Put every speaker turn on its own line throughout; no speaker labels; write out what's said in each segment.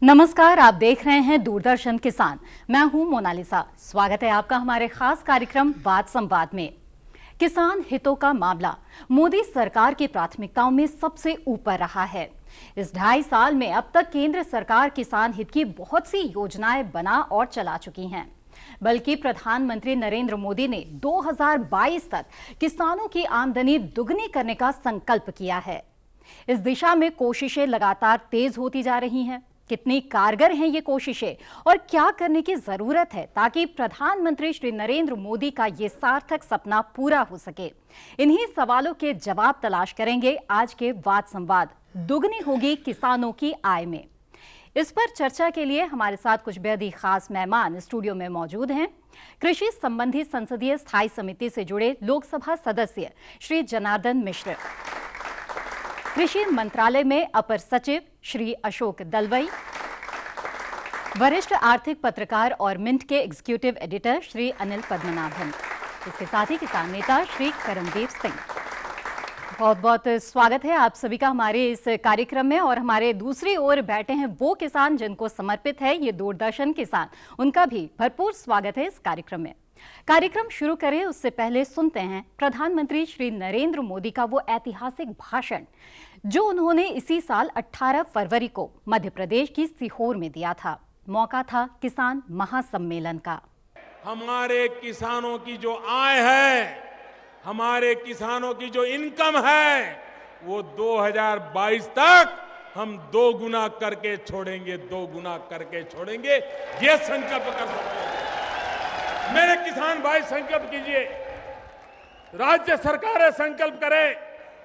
नमस्कार, आप देख रहे हैं दूरदर्शन किसान। मैं हूं मोनालिसा। स्वागत है आपका हमारे खास कार्यक्रम वाद संवाद में। किसान हितों का मामला मोदी सरकार की प्राथमिकताओं में सबसे ऊपर रहा है। इस 2.5 साल में अब तक केंद्र सरकार किसान हित की बहुत सी योजनाएं बना और चला चुकी हैं। बल्कि प्रधानमंत्री नरेंद्र मोदी ने 2022 तक किसानों की आमदनी दुगनी करने का संकल्प किया है। इस दिशा में कोशिशें लगातार तेज होती जा रही हैं। कितनी कारगर हैं ये कोशिशें और क्या करने की जरूरत है ताकि प्रधानमंत्री श्री नरेंद्र मोदी का ये सार्थक सपना पूरा हो सके? इन्हीं सवालों के जवाब तलाश करेंगे आज के वाद संवाद दुगनी होगी किसानों की आय में। इस पर चर्चा के लिए हमारे साथ कुछ बेहद ही खास मेहमान स्टूडियो में मौजूद हैं। कृषि संबंधी संसदीय स्थायी समिति से जुड़े लोकसभा सदस्य श्री जनार्दन मिश्र, कृषि मंत्रालय में अपर सचिव श्री अशोक दलवई, वरिष्ठ आर्थिक पत्रकार और मिंट के एग्जीक्यूटिव एडिटर श्री अनिल पद्मनाभन, इसके साथ ही किसान नेता श्री करमवीर सिंह। बहुत बहुत स्वागत है आप सभी का हमारे इस कार्यक्रम में। और हमारे दूसरी ओर बैठे हैं वो किसान जिनको समर्पित है ये दूरदर्शन किसान, उनका भी भरपूर स्वागत है इस कार्यक्रम में। कार्यक्रम शुरू करें उससे पहले सुनते हैं प्रधानमंत्री श्री नरेंद्र मोदी का वो ऐतिहासिक भाषण जो उन्होंने इसी साल 18 फरवरी को मध्य प्रदेश की सीहोर में दिया था। मौका था किसान महासम्मेलन का।
हमारे किसानों की जो आय है, हमारे किसानों की जो इनकम है, वो 2022 तक हम 2 गुना करके छोड़ेंगे, 2 गुना करके छोड़ेंगे। ये संकल्प कर सकते हैं। मेरे किसान भाई संकल्प कीजिए, राज्य सरकारें संकल्प करें,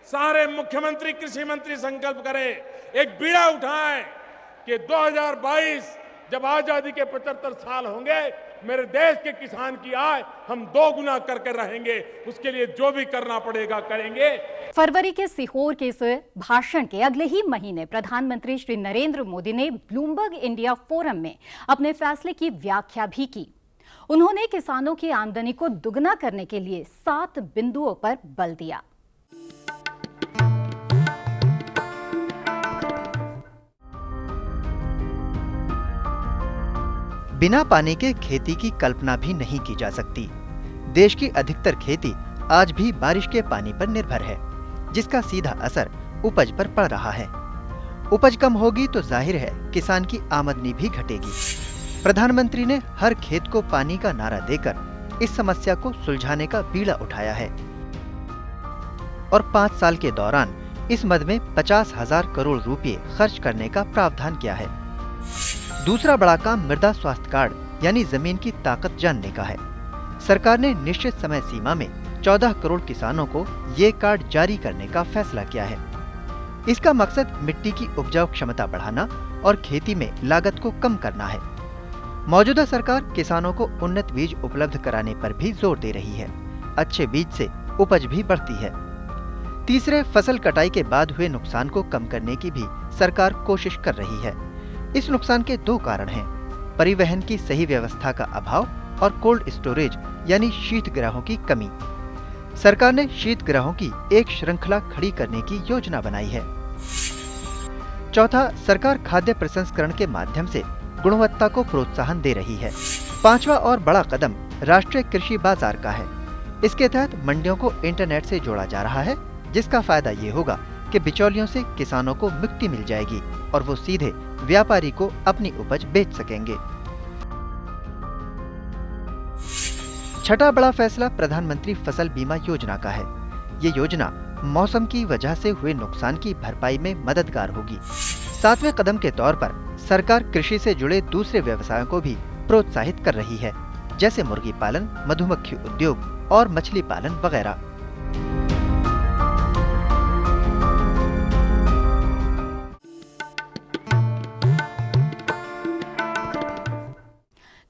सारे मुख्यमंत्री कृषि मंत्री संकल्प करें, एक बीड़ा उठाएं कि 2022 जब आजादी के 75 साल होंगे, मेरे देश के किसान की आय हम 2 गुना करके रहेंगे। उसके लिए जो भी करना पड़ेगा करेंगे।
फरवरी के सीहोर के इस भाषण के अगले ही महीने प्रधानमंत्री श्री नरेंद्र मोदी ने ब्लूमबर्ग इंडिया फोरम में अपने फैसले की व्याख्या भी की। उन्होंने किसानों की आमदनी को दुगना करने के लिए 7 बिंदुओं पर बल दिया।
बिना पानी के खेती की कल्पना भी नहीं की जा सकती। देश की अधिकतर खेती आज भी बारिश के पानी पर निर्भर है, जिसका सीधा असर उपज पर पड़ रहा है। उपज कम होगी तो जाहिर है किसान की आमदनी भी घटेगी। प्रधानमंत्री ने हर खेत को पानी का नारा देकर इस समस्या को सुलझाने का बीड़ा उठाया है और 5 साल के दौरान इस मद में 50,000 करोड़ रुपए खर्च करने का प्रावधान किया है। दूसरा बड़ा काम मृदा स्वास्थ्य कार्ड यानी जमीन की ताकत जानने का है। सरकार ने निश्चित समय सीमा में 14 करोड़ किसानों को ये कार्ड जारी करने का फैसला किया है। इसका मकसद मिट्टी की उपजाऊ क्षमता बढ़ाना और खेती में लागत को कम करना है। मौजूदा सरकार किसानों को उन्नत बीज उपलब्ध कराने पर भी जोर दे रही है। अच्छे बीज से उपज भी बढ़ती है। तीसरे, फसल कटाई के बाद हुए नुकसान को कम करने की भी सरकार कोशिश कर रही है। इस नुकसान के 2 कारण हैं: परिवहन की सही व्यवस्था का अभाव और कोल्ड स्टोरेज यानी शीतगृहों की कमी। सरकार ने शीतगृहों की एक श्रृंखला खड़ी करने की योजना बनाई है। चौथा, सरकार खाद्य प्रसंस्करण के माध्यम से गुणवत्ता को प्रोत्साहन दे रही है। 5वां और बड़ा कदम राष्ट्रीय कृषि बाजार का है। इसके तहत मंडियों को इंटरनेट से जोड़ा जा रहा है, जिसका फायदा ये होगा कि बिचौलियों से किसानों को मुक्ति मिल जाएगी और वो सीधे व्यापारी को अपनी उपज बेच सकेंगे। छठा बड़ा फैसला प्रधानमंत्री फसल बीमा योजना का है। ये योजना मौसम की वजह से हुए नुकसान की भरपाई में मददगार होगी। 7वें कदम के तौर पर सरकार कृषि से जुड़े दूसरे व्यवसायों को भी प्रोत्साहित कर रही है, जैसे मुर्गी पालन, मधुमक्खी उद्योग और मछली पालन वगैरह।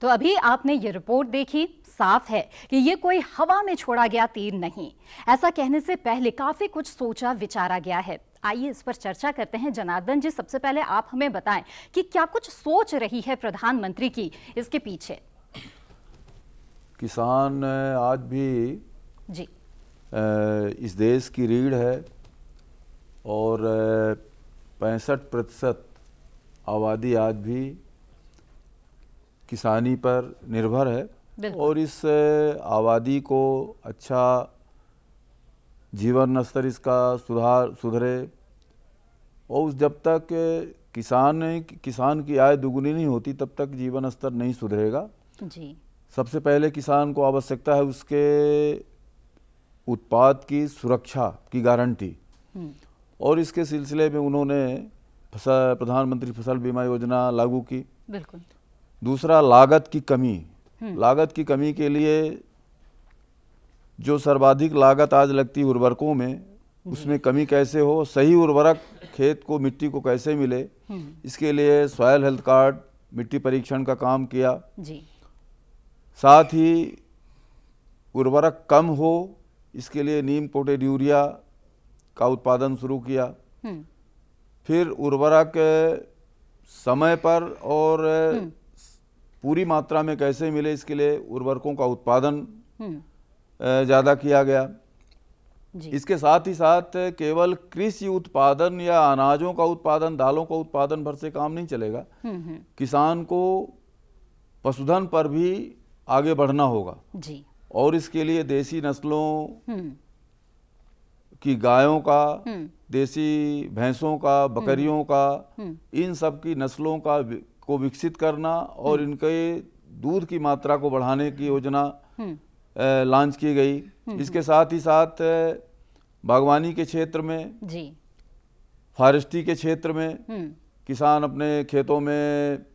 तो अभी आपने ये रिपोर्ट देखी, साफ है कि ये कोई हवा में छोड़ा गया तीर नहीं। ऐसा कहने से पहले काफी कुछ सोचा विचारा गया है। आइए इस पर चर्चा करते हैं। जनार्दन जी, सबसे पहले आप हमें बताएं कि क्या कुछ सोच रही है प्रधानमंत्री की इसके पीछे?
किसान आज भी
जी
इस देश की रीढ़ है और 65% आबादी आज भी किसानी पर निर्भर है
बिल्कुल।
और इस आबादी को अच्छा जीवन स्तर इसका सुधरे और जब तक किसान की आय दुगुनी नहीं होती तब तक जीवन स्तर नहीं सुधरेगा।
जी।
सबसे पहले किसान को आवश्यकता है उसके उत्पाद की सुरक्षा की गारंटी, और इसके सिलसिले में उन्होंने प्रधानमंत्री फसल बीमा योजना लागू की।
बिल्कुल।
दूसरा, लागत की कमी। लागत की कमी के लिए जो सर्वाधिक लागत आज लगती है उर्वरकों में, उसमें कमी कैसे हो, सही उर्वरक खेत को, मिट्टी को कैसे मिले, इसके लिए सॉयल हेल्थ कार्ड, मिट्टी परीक्षण का काम किया।
जी।
साथ ही उर्वरक कम हो, इसके लिए नीम कोटेड यूरिया का उत्पादन शुरू किया। फिर उर्वरक समय पर और पूरी मात्रा में कैसे मिले, इसके लिए उर्वरकों का उत्पादन ज़्यादा किया गया।
जी।
इसके साथ ही साथ केवल कृषि उत्पादन या अनाजों का उत्पादन, दालों का उत्पादन भर से काम नहीं चलेगा। किसान को पशुधन पर भी आगे बढ़ना होगा।
जी।
और इसके लिए देसी नस्लों की गायों का, देसी भैंसों का, बकरियों का, इन सब की नस्लों को विकसित करना और इनके दूध की मात्रा को बढ़ाने की योजना लॉन्च की गई। इसके साथ ही साथ बागवानी के क्षेत्र में,
जी,
फॉरेस्ट्री के क्षेत्र में किसान अपने खेतों में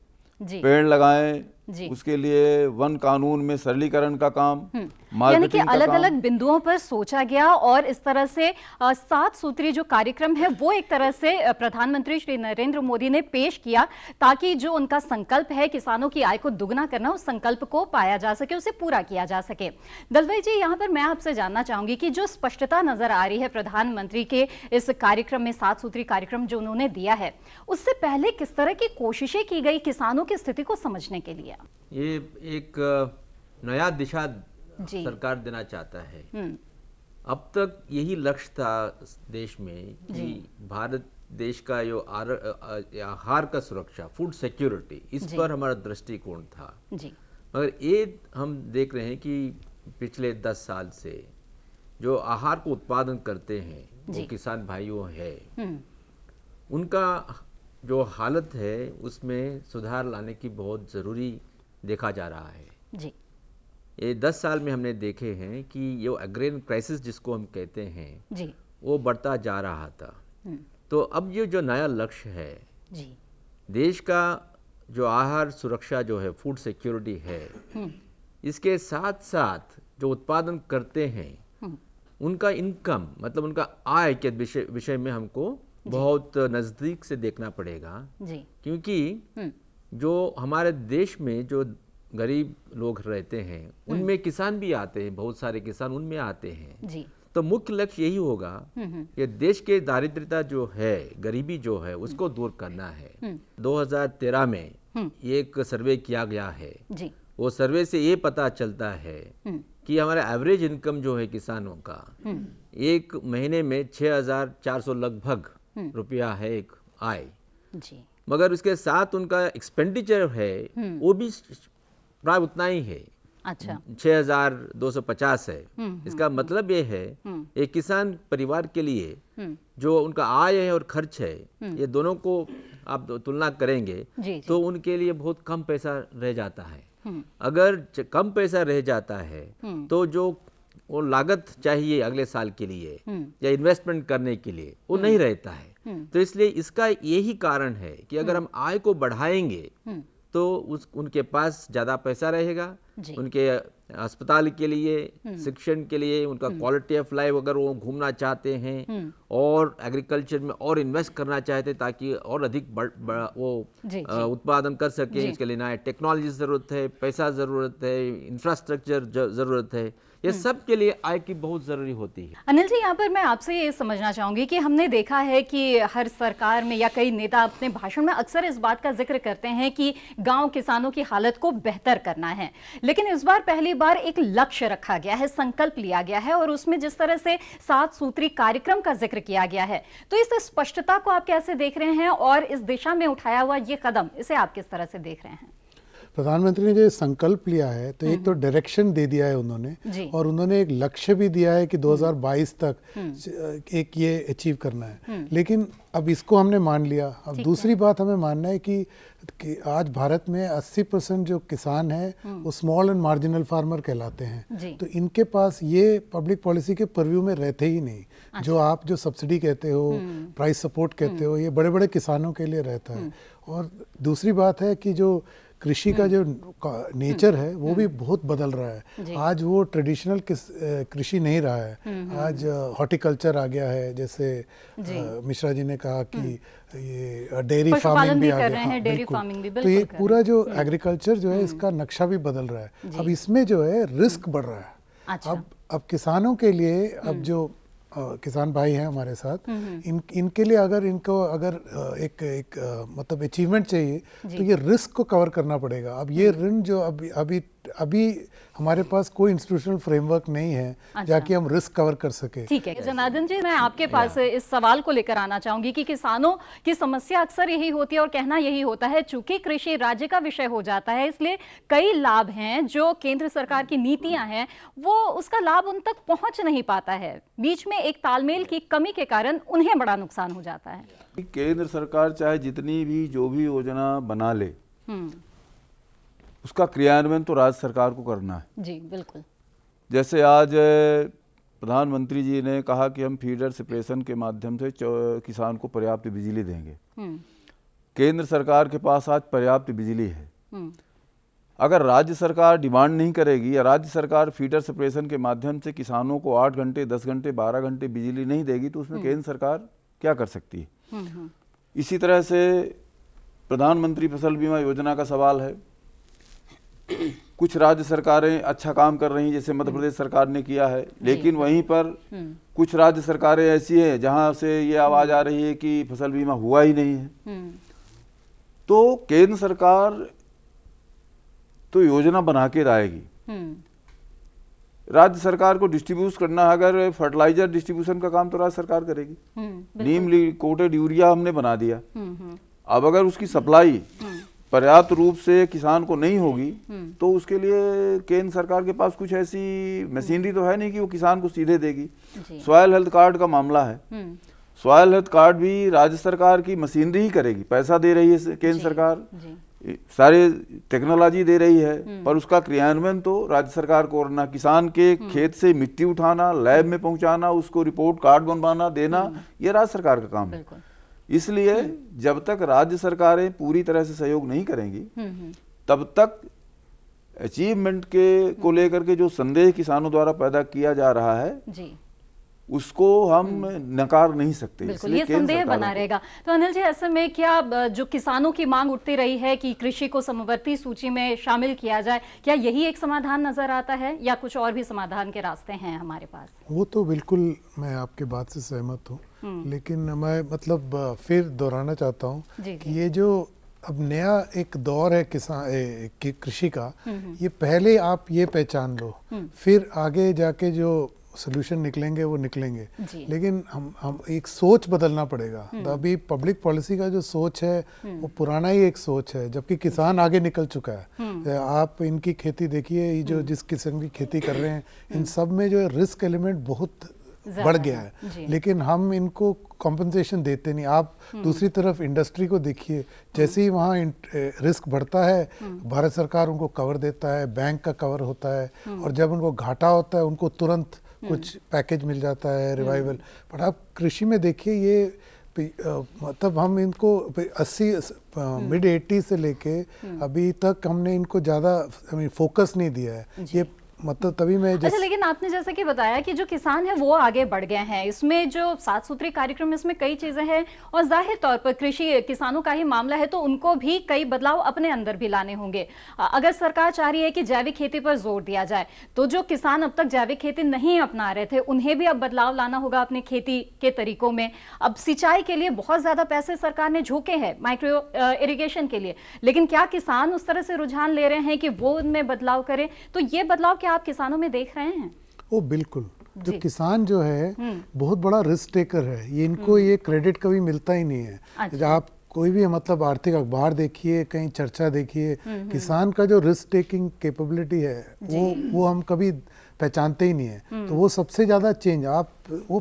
जी,
पेड़ लगाएं,
जी।
उसके लिए वन कानून में सरलीकरण का काम,
यानी कि
मार्केटिंग का
अलग
काम।
अलग बिंदुओं पर सोचा गया और इस तरह से 7 सूत्री जो कार्यक्रम है वो एक तरह से प्रधानमंत्री श्री नरेंद्र मोदी ने पेश किया, ताकि जो उनका संकल्प है किसानों की आय को दुगना करना, उस संकल्प को पाया जा सके, उसे पूरा किया जा सके। दलवाई जी, यहाँ पर मैं आपसे जानना चाहूंगी कि जो स्पष्टता नजर आ रही है प्रधानमंत्री के इस कार्यक्रम में, 7 सूत्री कार्यक्रम जो उन्होंने दिया है, उससे पहले किस तरह की कोशिशें की गई किसानों की स्थिति को समझने के लिए?
ये एक नया दिशा
जी।
सरकार देना चाहता है। अब तक यही लक्ष्य था देश में कि भारत देश का जो आहार का सुरक्षा, फूड सिक्योरिटी, इस पर हमारा दृष्टिकोण था।
जी।
मगर ये हम देख रहे हैं कि पिछले 10 साल से जो आहार को उत्पादन करते हैं वो किसान भाइयों है, उनका जो हालत है उसमें सुधार लाने की बहुत ज़रूरी देखा जा रहा है।
जी।
ये 10 साल में हमने देखे हैं कि ये एग्रेन क्राइसिस जिसको हम कहते हैं,
जी,
वो बढ़ता जा रहा था। तो अब ये जो नया लक्ष्य है,
जी,
देश का जो आहार सुरक्षा जो है, फूड सिक्योरिटी है, इसके साथ साथ जो उत्पादन करते हैं उनका इनकम, मतलब उनका आय के विषय में हमको बहुत नज़दीक से देखना पड़ेगा।
जी।
क्योंकि जो हमारे देश में जो गरीब लोग रहते हैं उनमें किसान भी आते हैं, बहुत सारे किसान उनमें आते हैं।
जी।
तो मुख्य लक्ष्य यही होगा कि देश के दारिद्र्यता जो है, गरीबी जो है, उसको दूर करना है। 2013 में एक सर्वे किया गया है।
जी।
वो सर्वे से ये पता चलता है कि हमारा एवरेज इनकम जो है किसानों का, एक महीने में 6,400 लगभग रुपया है एक आय।
जी।
मगर उसके साथ उनका एक्सपेंडिचर है वो भी प्राय उतना ही है।
अच्छा।
6,250 है। इसका मतलब ये है एक किसान परिवार के लिए जो उनका आय है और खर्च है, ये दोनों को आप तुलना करेंगे
जी।
तो उनके लिए बहुत कम पैसा रह जाता है। अगर कम पैसा रह जाता है तो जो वो लागत चाहिए अगले साल के लिए या इन्वेस्टमेंट करने के लिए, वो नहीं रहता है। तो इसलिए इसका यही कारण है कि अगर हम आय को बढ़ाएंगे तो उनके पास ज़्यादा पैसा रहेगा, उनके अस्पताल के लिए, शिक्षण के लिए, उनका क्वालिटी ऑफ लाइफ, अगर वो घूमना चाहते हैं और एग्रीकल्चर में और इन्वेस्ट करना चाहते हैं ताकि और अधिक वो उत्पादन कर सके, इसके लिए नया टेक्नोलॉजी ज़रूरत है, पैसा ज़रूरत है, इंफ्रास्ट्रक्चर ज़रूरत है। ये सब के लिए आय की बहुत जरूरी होती है।
अनिल जी, यहाँ पर मैं आपसे ये समझना चाहूंगी कि हमने देखा है कि हर सरकार में या कई नेता अपने भाषण में अक्सर इस बात का जिक्र करते हैं कि गांव किसानों की हालत को बेहतर करना है, लेकिन इस बार पहली बार एक लक्ष्य रखा गया है, संकल्प लिया गया है और उसमें जिस तरह से 7 सूत्री कार्यक्रम का जिक्र किया गया है, तो इस स्पष्टता को आप कैसे देख रहे हैं और इस दिशा में उठाया हुआ ये कदम, इसे आप किस तरह से देख रहे हैं?
प्रधानमंत्री ने जो संकल्प लिया है तो एक तो डायरेक्शन दे दिया है उन्होंने, और उन्होंने एक लक्ष्य भी दिया है कि 2022 तक एक ये अचीव करना है। लेकिन अब इसको हमने मान लिया। अब दूसरी बात हमें मानना है कि आज भारत में 80% जो किसान हैं वो स्मॉल एंड मार्जिनल फार्मर कहलाते हैं, तो इनके पास ये पब्लिक पॉलिसी के परव्यू में रहते ही नहीं। जो आप जो सब्सिडी कहते हो, प्राइस सपोर्ट कहते हो, ये बड़े बड़े किसानों के लिए रहता है। और दूसरी बात है कि जो कृषि का जो नेचर है वो भी बहुत बदल रहा है। आज वो ट्रेडिशनल कृषि नहीं रहा है, आज हॉर्टिकल्चर आ गया है। जैसे मिश्रा जी ने कहा कि ये डेयरी फार्मिंग भी आ गया, डेयरी फार्मिंग भी, तो ये पूरा जो एग्रीकल्चर जो है इसका नक्शा भी बदल रहा है। अब इसमें जो है रिस्क बढ़ रहा है। अब किसानों के लिए, अब जो किसान भाई हैं हमारे साथ, इनके लिए अगर एक मतलब अचीवमेंट चाहिए तो ये रिस्क को कवर करना पड़ेगा। अब ये ऋण जो अभी हमारे पास कोई इंस्टीट्यूशनल फ्रेमवर्क नहीं है जाके हम रिस्क कवर कर सके।
ठीक है जनार्दन जी, मैं आपके पास इस सवाल को लेकर आना चाहूंगी कि किसानों की समस्या अक्सर यही होती है और कहना यही होता है, चूंकि कृषि राज्य का विषय हो जाता है, इसलिए कई लाभ हैं जो केंद्र सरकार की नीतियां हैं वो उसका लाभ उन तक पहुंच नहीं पाता है। बीच में एक तालमेल की कमी के कारण उन्हें बड़ा नुकसान हो जाता है।
केंद्र सरकार चाहे जितनी भी जो भी योजना बना ले, उसका क्रियान्वयन तो राज्य सरकार को करना है। जी बिल्कुल। जैसे आज प्रधानमंत्री जी ने कहा कि हम फीडर सेपरेशन के माध्यम से किसान को पर्याप्त बिजली देंगे। केंद्र सरकार के पास आज पर्याप्त बिजली है। अगर राज्य सरकार डिमांड नहीं करेगी या राज्य सरकार फीडर सेपरेशन के माध्यम से किसानों को 8 घंटे 10 घंटे 12 घंटे बिजली नहीं देगी तो उसमें केंद्र सरकार क्या कर सकती है। इसी तरह से प्रधानमंत्री फसल बीमा योजना का सवाल है। कुछ राज्य सरकारें अच्छा काम कर रही हैं, जैसे मध्य प्रदेश सरकार ने किया है, लेकिन वहीं पर कुछ राज्य सरकारें ऐसी हैं जहां से ये आवाज आ रही है कि फसल बीमा हुआ ही नहीं है। तो केंद्र सरकार तो योजना बना के लाएगी, राज्य सरकार को डिस्ट्रीब्यूट करना, अगर फर्टिलाइजर डिस्ट्रीब्यूशन का काम तो राज्य सरकार करेगी। नीम कोटेड यूरिया हमने बना दिया, अब अगर उसकी सप्लाई पर्याप्त रूप से किसान को नहीं होगी तो उसके लिए केंद्र सरकार के पास कुछ ऐसी मशीनरी तो है नहीं कि वो किसान को सीधे देगी। सॉयल हेल्थ कार्ड का मामला है, सॉयल हेल्थ कार्ड भी राज्य सरकार की मशीनरी ही करेगी। पैसा दे रही है केंद्र सरकार, सारे टेक्नोलॉजी दे रही है, पर उसका क्रियान्वयन तो राज्य सरकार को करना। किसान के खेत से मिट्टी उठाना, लैब में पहुंचाना, उसको रिपोर्ट कार्ड बनवाना, देना, ये राज्य सरकार का काम है। इसलिए जब तक राज्य सरकारें पूरी तरह से सहयोग नहीं करेंगी तब तक अचीवमेंट के को लेकर के जो संदेह किसानों द्वारा पैदा किया जा रहा है जी, उसको हम नकार नहीं सकते।
बिल्कुल, ये संदेह बना रहेगा। तो अनिल जी, ऐसे में क्या जो किसानों की मांग उठती रही है कि कृषि को समवर्ती सूची में शामिल किया जाए, क्या यही एक समाधान नजर आता है या कुछ और भी समाधान के रास्ते हैं हमारे पास?
वो तो बिल्कुल मैं आपके बात से सहमत हूँ, लेकिन मैं मतलब फिर दोहराना चाहता हूँ कि ये जो अब नया एक दौर है कृषि का, ये पहले आप ये पहचान लो, फिर आगे जाके जो सोल्यूशन निकलेंगे वो निकलेंगे। लेकिन हम एक सोच बदलना पड़ेगा। तो अभी पब्लिक पॉलिसी का जो सोच है वो पुराना ही एक सोच है, जबकि किसान आगे निकल चुका है। आप इनकी खेती देखिए, जो जिस किस्म की खेती कर रहे हैं, इन सब में जो रिस्क एलिमेंट बहुत बढ़ गया है, लेकिन हम इनको कॉम्पनसेशन देते नहीं। आप दूसरी तरफ इंडस्ट्री को देखिए, जैसे ही वहाँ रिस्क बढ़ता है भारत सरकार उनको कवर देता है, बैंक का कवर होता है, और जब उनको घाटा होता है उनको तुरंत कुछ पैकेज मिल जाता है, रिवाइवल। पर आप कृषि में देखिए, ये मतलब हम इनको 80 मिड 80 से लेके अभी तक हमने इनको ज़्यादा फोकस नहीं दिया है। ये मतलब तभी मैं
अच्छा, लेकिन आपने जैसे कि बताया कि जो किसान है वो आगे बढ़ गए हैं, इसमें जो 7 सूत्री कार्यक्रम इसमें कई चीजें हैं और जाहिर तौर पर कृषि किसानों का ही मामला है तो उनको भी कई बदलाव अपने अंदर भी लाने होंगे। अगर सरकार चाह रही है कि जैविक खेती पर जोर दिया जाए तो जो किसान अब तक जैविक खेती नहीं अपना रहे थे उन्हें भी अब बदलाव लाना होगा अपने खेती के तरीकों में। अब सिंचाई के लिए बहुत ज्यादा पैसे सरकार ने झोंके हैं माइक्रो इरिगेशन के लिए, लेकिन क्या किसान उस तरह से रुझान ले रहे हैं कि वो उनमें बदलाव करें? तो ये बदलाव क्या आप किसानों में देख रहे हैं?
वो बिल्कुल, जो किसान जो है बहुत बड़ा रिस्क टेकर है, ये इनको ये क्रेडिट कभी मिलता ही नहीं है।
अच्छा।
आप कोई भी मतलब आर्थिक अखबार देखिए, कहीं चर्चा देखिए, किसान का जो रिस्क टेकिंग कैपेबिलिटी है वो हम कभी पहचानते ही नहीं है। तो वो सबसे ज्यादा चेंज आप वो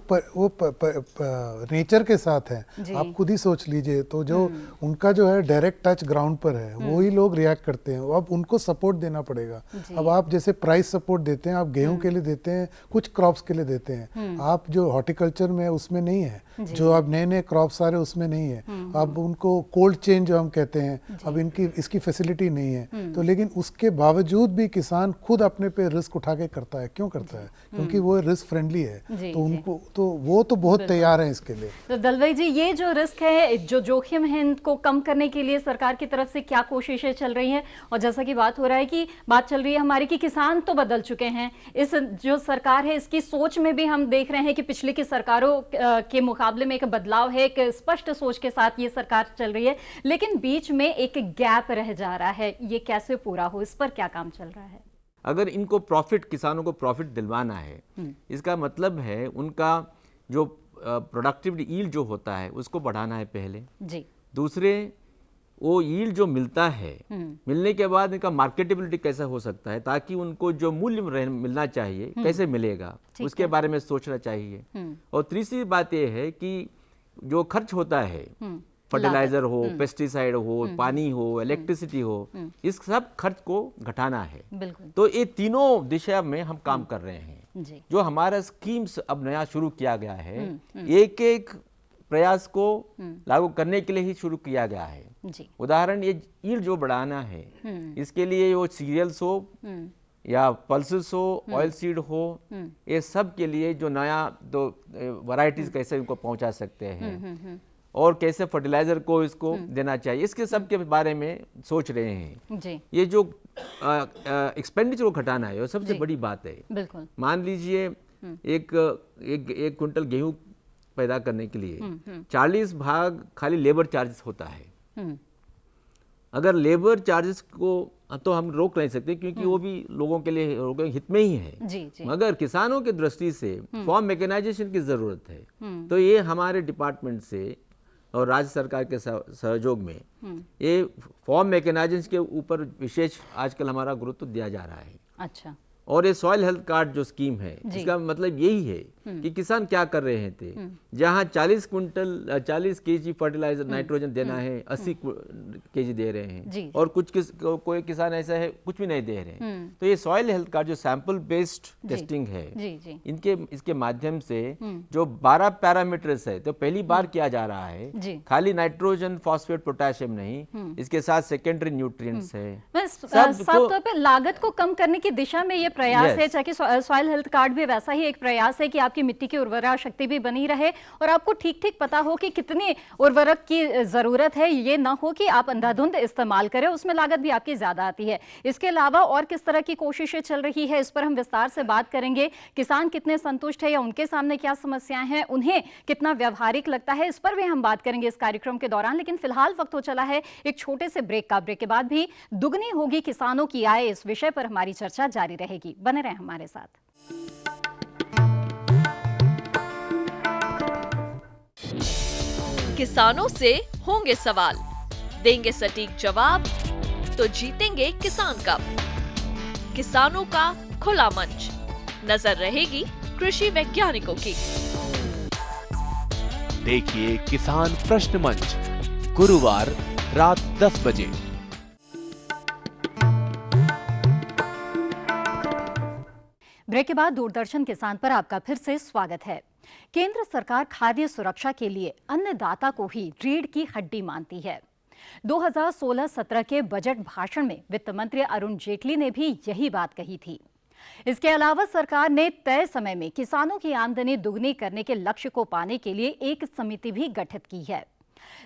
नेचर के साथ है, आप खुद ही सोच लीजिए। तो जो उनका जो है डायरेक्ट टच ग्राउंड पर है, वो ही लोग रिएक्ट करते हैं। अब उनको सपोर्ट देना पड़ेगा। अब आप जैसे प्राइस सपोर्ट देते हैं, आप गेहूं के लिए देते हैं, कुछ क्रॉप्स के लिए देते हैं, आप जो हॉर्टिकल्चर में उसमें नहीं है, जो अब नए नए क्रॉप्स आ रहे उसमें नहीं है। अब उनको कोल्ड चेन जो हम कहते हैं, अब इसकी फैसिलिटी नहीं है। तो लेकिन उसके बावजूद भी किसान खुद अपने पे रिस्क उठा के करता है। क्यों करता है? क्योंकि वो रिस्क फ्रेंडली है, तो उनको तो वो तो बहुत तैयार है इसके लिए।
तो दलवाई जी, ये जो रिस्क है, जो जोखिम है, इनको कम करने के लिए सरकार की तरफ से क्या कोशिशें चल रही हैं? और जैसा कि बात चल रही है हमारी कि किसान तो बदल चुके हैं, इस जो सरकार है इसकी सोच में भी हम देख रहे हैं कि पिछले की सरकारों के मुकाबले में एक बदलाव है, एक स्पष्ट सोच के साथ ये सरकार चल रही है, लेकिन बीच में एक गैप रह जा रहा है। ये कैसे पूरा हो, इस पर क्या काम चल रहा है?
अगर इनको प्रॉफिट, किसानों को प्रॉफिट दिलवाना है, इसका मतलब है उनका जो प्रोडक्टिविटी यील्ड जो होता है उसको बढ़ाना है पहले
जी।
दूसरे, वो यील्ड जो मिलता है, मिलने के बाद इनका मार्केटेबिलिटी कैसा हो सकता है, ताकि उनको जो मूल्य मिलना चाहिए कैसे मिलेगा, उसके बारे में सोचना चाहिए। और तीसरी बात यह है कि जो खर्च होता है, फर्टिलाइजर हो, पेस्टिसाइड हो, पानी हो, इलेक्ट्रिसिटी हो, इस सब खर्च को घटाना है। तो ये तीनों दिशा में हम काम कर रहे हैं। जो हमारा स्कीम्स अब नया शुरू किया गया है, एक एक प्रयास को लागू करने के लिए ही शुरू किया गया है। उदाहरण, ये यील्ड जो बढ़ाना है, इसके लिए वो सीरियल्स हो या पल्सेस हो, ऑयल सीड हो, ये सब के लिए जो नया दो वैरायटीज कैसे उनको पहुंचा सकते हैं और कैसे फर्टिलाइजर को इसको देना चाहिए, इसके सब के बारे में सोच रहे हैं जी। ये जो एक्सपेंडिचर को घटाना है वो सबसे बड़ी बात है। बिल्कुल। मान लीजिए एक क्विंटल गेहूं पैदा करने के लिए 40 भाग खाली लेबर चार्जेस होता है। अगर लेबर चार्जेस को तो हम रोक नहीं सकते, क्योंकि वो भी लोगों के लिए हित में ही है जी। मगर किसानों की दृष्टि से फार्म मैकेनाइजेशन की जरूरत है। तो ये हमारे डिपार्टमेंट से और राज्य सरकार के सहयोग में ये फार्म मैकेनाइजेशन के ऊपर विशेष आजकल हमारा गुरुत्व दिया जा रहा है। अच्छा। और ये सॉइल हेल्थ कार्ड जो स्कीम है, इसका मतलब यही है कि किसान क्या कर रहे थे, जहां 40 केजी फर्टिलाइजर नाइट्रोजन देना है, 80 केजी दे रहे हैं, और कोई किसान ऐसा है कुछ भी नहीं दे रहे हैं। तो ये सॉइल हेल्थ कार्ड जो सैंपल बेस्ड टेस्टिंग है, इसके माध्यम से जो 12 पैरामीटर्स है, तो पहली बार किया जा रहा है। खाली नाइट्रोजन, फॉस्फेट, पोटेशियम नहीं, इसके साथ सेकेंडरी न्यूट्रिएंट्स है।
साफ तौर पर लागत को कम करने की दिशा में ये प्रयास है, चाहे सॉइल हेल्थ कार्ड भी वैसा ही एक प्रयास है कि आपकी मिट्टी की उर्वरा शक्ति भी बनी रहे और आपको ठीक ठीक पता हो कि कितनी उर्वरक की जरूरत है। ये ना हो कि आप अंधाधुंध इस्तेमाल करें, उसमें लागत भी आपकी ज्यादा आती है। इसके अलावा और किस तरह की कोशिशें चल रही है, इस पर हम विस्तार से बात करेंगे। किसान कितने संतुष्ट है या उनके सामने क्या समस्याएं हैं, उन्हें कितना व्यवहारिक लगता है, इस पर भी हम बात करेंगे इस कार्यक्रम के दौरान। लेकिन फिलहाल वक्त हो चला है एक छोटे से ब्रेक का। ब्रेक के बाद भी दुगनी होगी किसानों की आय, इस विषय पर हमारी चर्चा जारी रहेगी। बने रहें हमारे साथ।
किसानों से होंगे सवाल, देंगे सटीक जवाब, तो जीतेंगे किसान कप। किसानों का खुला मंच, नजर रहेगी कृषि वैज्ञानिकों की।
देखिए किसान प्रश्न मंच, गुरुवार रात 10 बजे।
ब्रेक के बाद दूरदर्शन किसान पर आपका फिर से स्वागत है। केंद्र सरकार खाद्य सुरक्षा के लिए अन्नदाता को ही रीढ़ की हड्डी मानती है। 2016-17 के बजट भाषण में वित्त मंत्री अरुण जेटली ने भी यही बात कही थी। इसके अलावा सरकार ने तय समय में किसानों की आमदनी दुगनी करने के लक्ष्य को पाने के लिए एक समिति भी गठित की है।